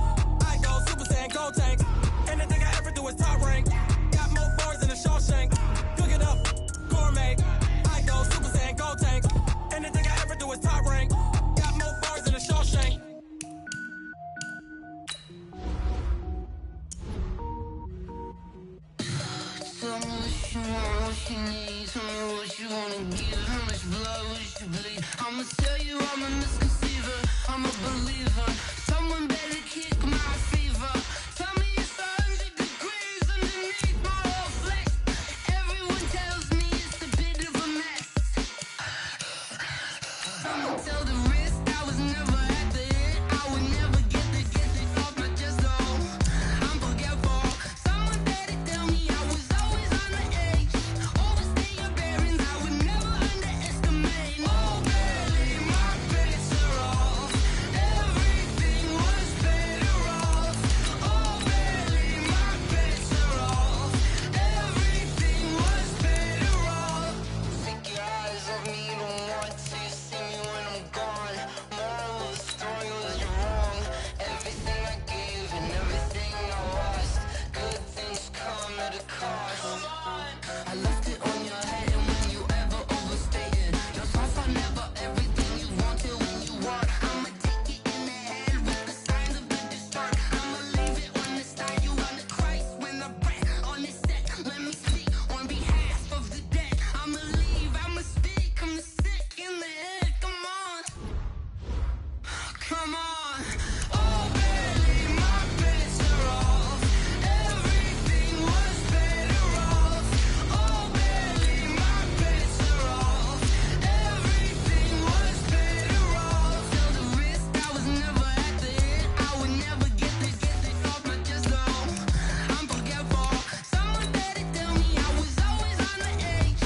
I go Super Saiyan, Gold Tank. Anything I ever do is top rank. Got more bars than a Shawshank. Cook it up, gourmet. I go Super Saiyan, Gold Tank. Anything I ever do is top rank. Got more bars than a Shawshank. Tell me what you want, what you need. Tell me what you wanna give. How much blood would you bleed? I'ma tell you I'm a misconceiver. I'm a believer. Someone better kick my fever. Tell me it's 100 degrees underneath my whole flesh. Everyone tells me it's a bit of a mess. I'ma tell the risk I was never at the hit. I would never get it off my chest though. I'm forgetful. Someone better tell me I was always on the edge. Overstay your bearings, I would never underestimate. Oh baby, my bets are off. Everything was better off. Oh baby, my bets are off. Everything was better off. Take your eyes off me, don't want to see me when I'm gone. Moral of the story was you're wrong. Everything I gave and everything I lost. Good things come at a cost. I left it on your head, and when you ever overstated yourself, I never everything you wanted when you want. I'ma take it in the head with the signs of the distort. I'ma leave it on the side. You on the Christ when I breath on this set. Let me speak on behalf of the dead. I'ma leave, I'ma speak. I'm sick in the head. Come on, come on. Oh baby, my bets are off. Everything was better off. Oh baby, my bets are off. Everything was better off. Tell the risk I was never at the hit. I would never get it off my chest though. I'm forgetful. Someone better tell me I was always on the edge.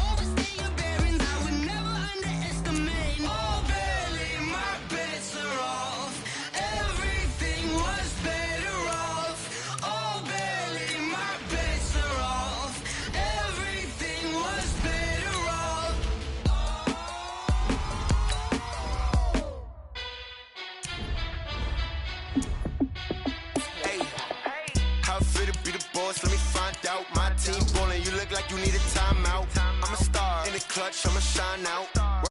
Overstay your bearings, I would never underestimate. Oh baby, my bets are off. Everything was better off. Oh baby, my bets are off. Everything was better off. Hey, how it feel to be the boss? Let me find out. My team ballin', you look like you need a timeout. I'm a star in the clutch, I'ma shine out.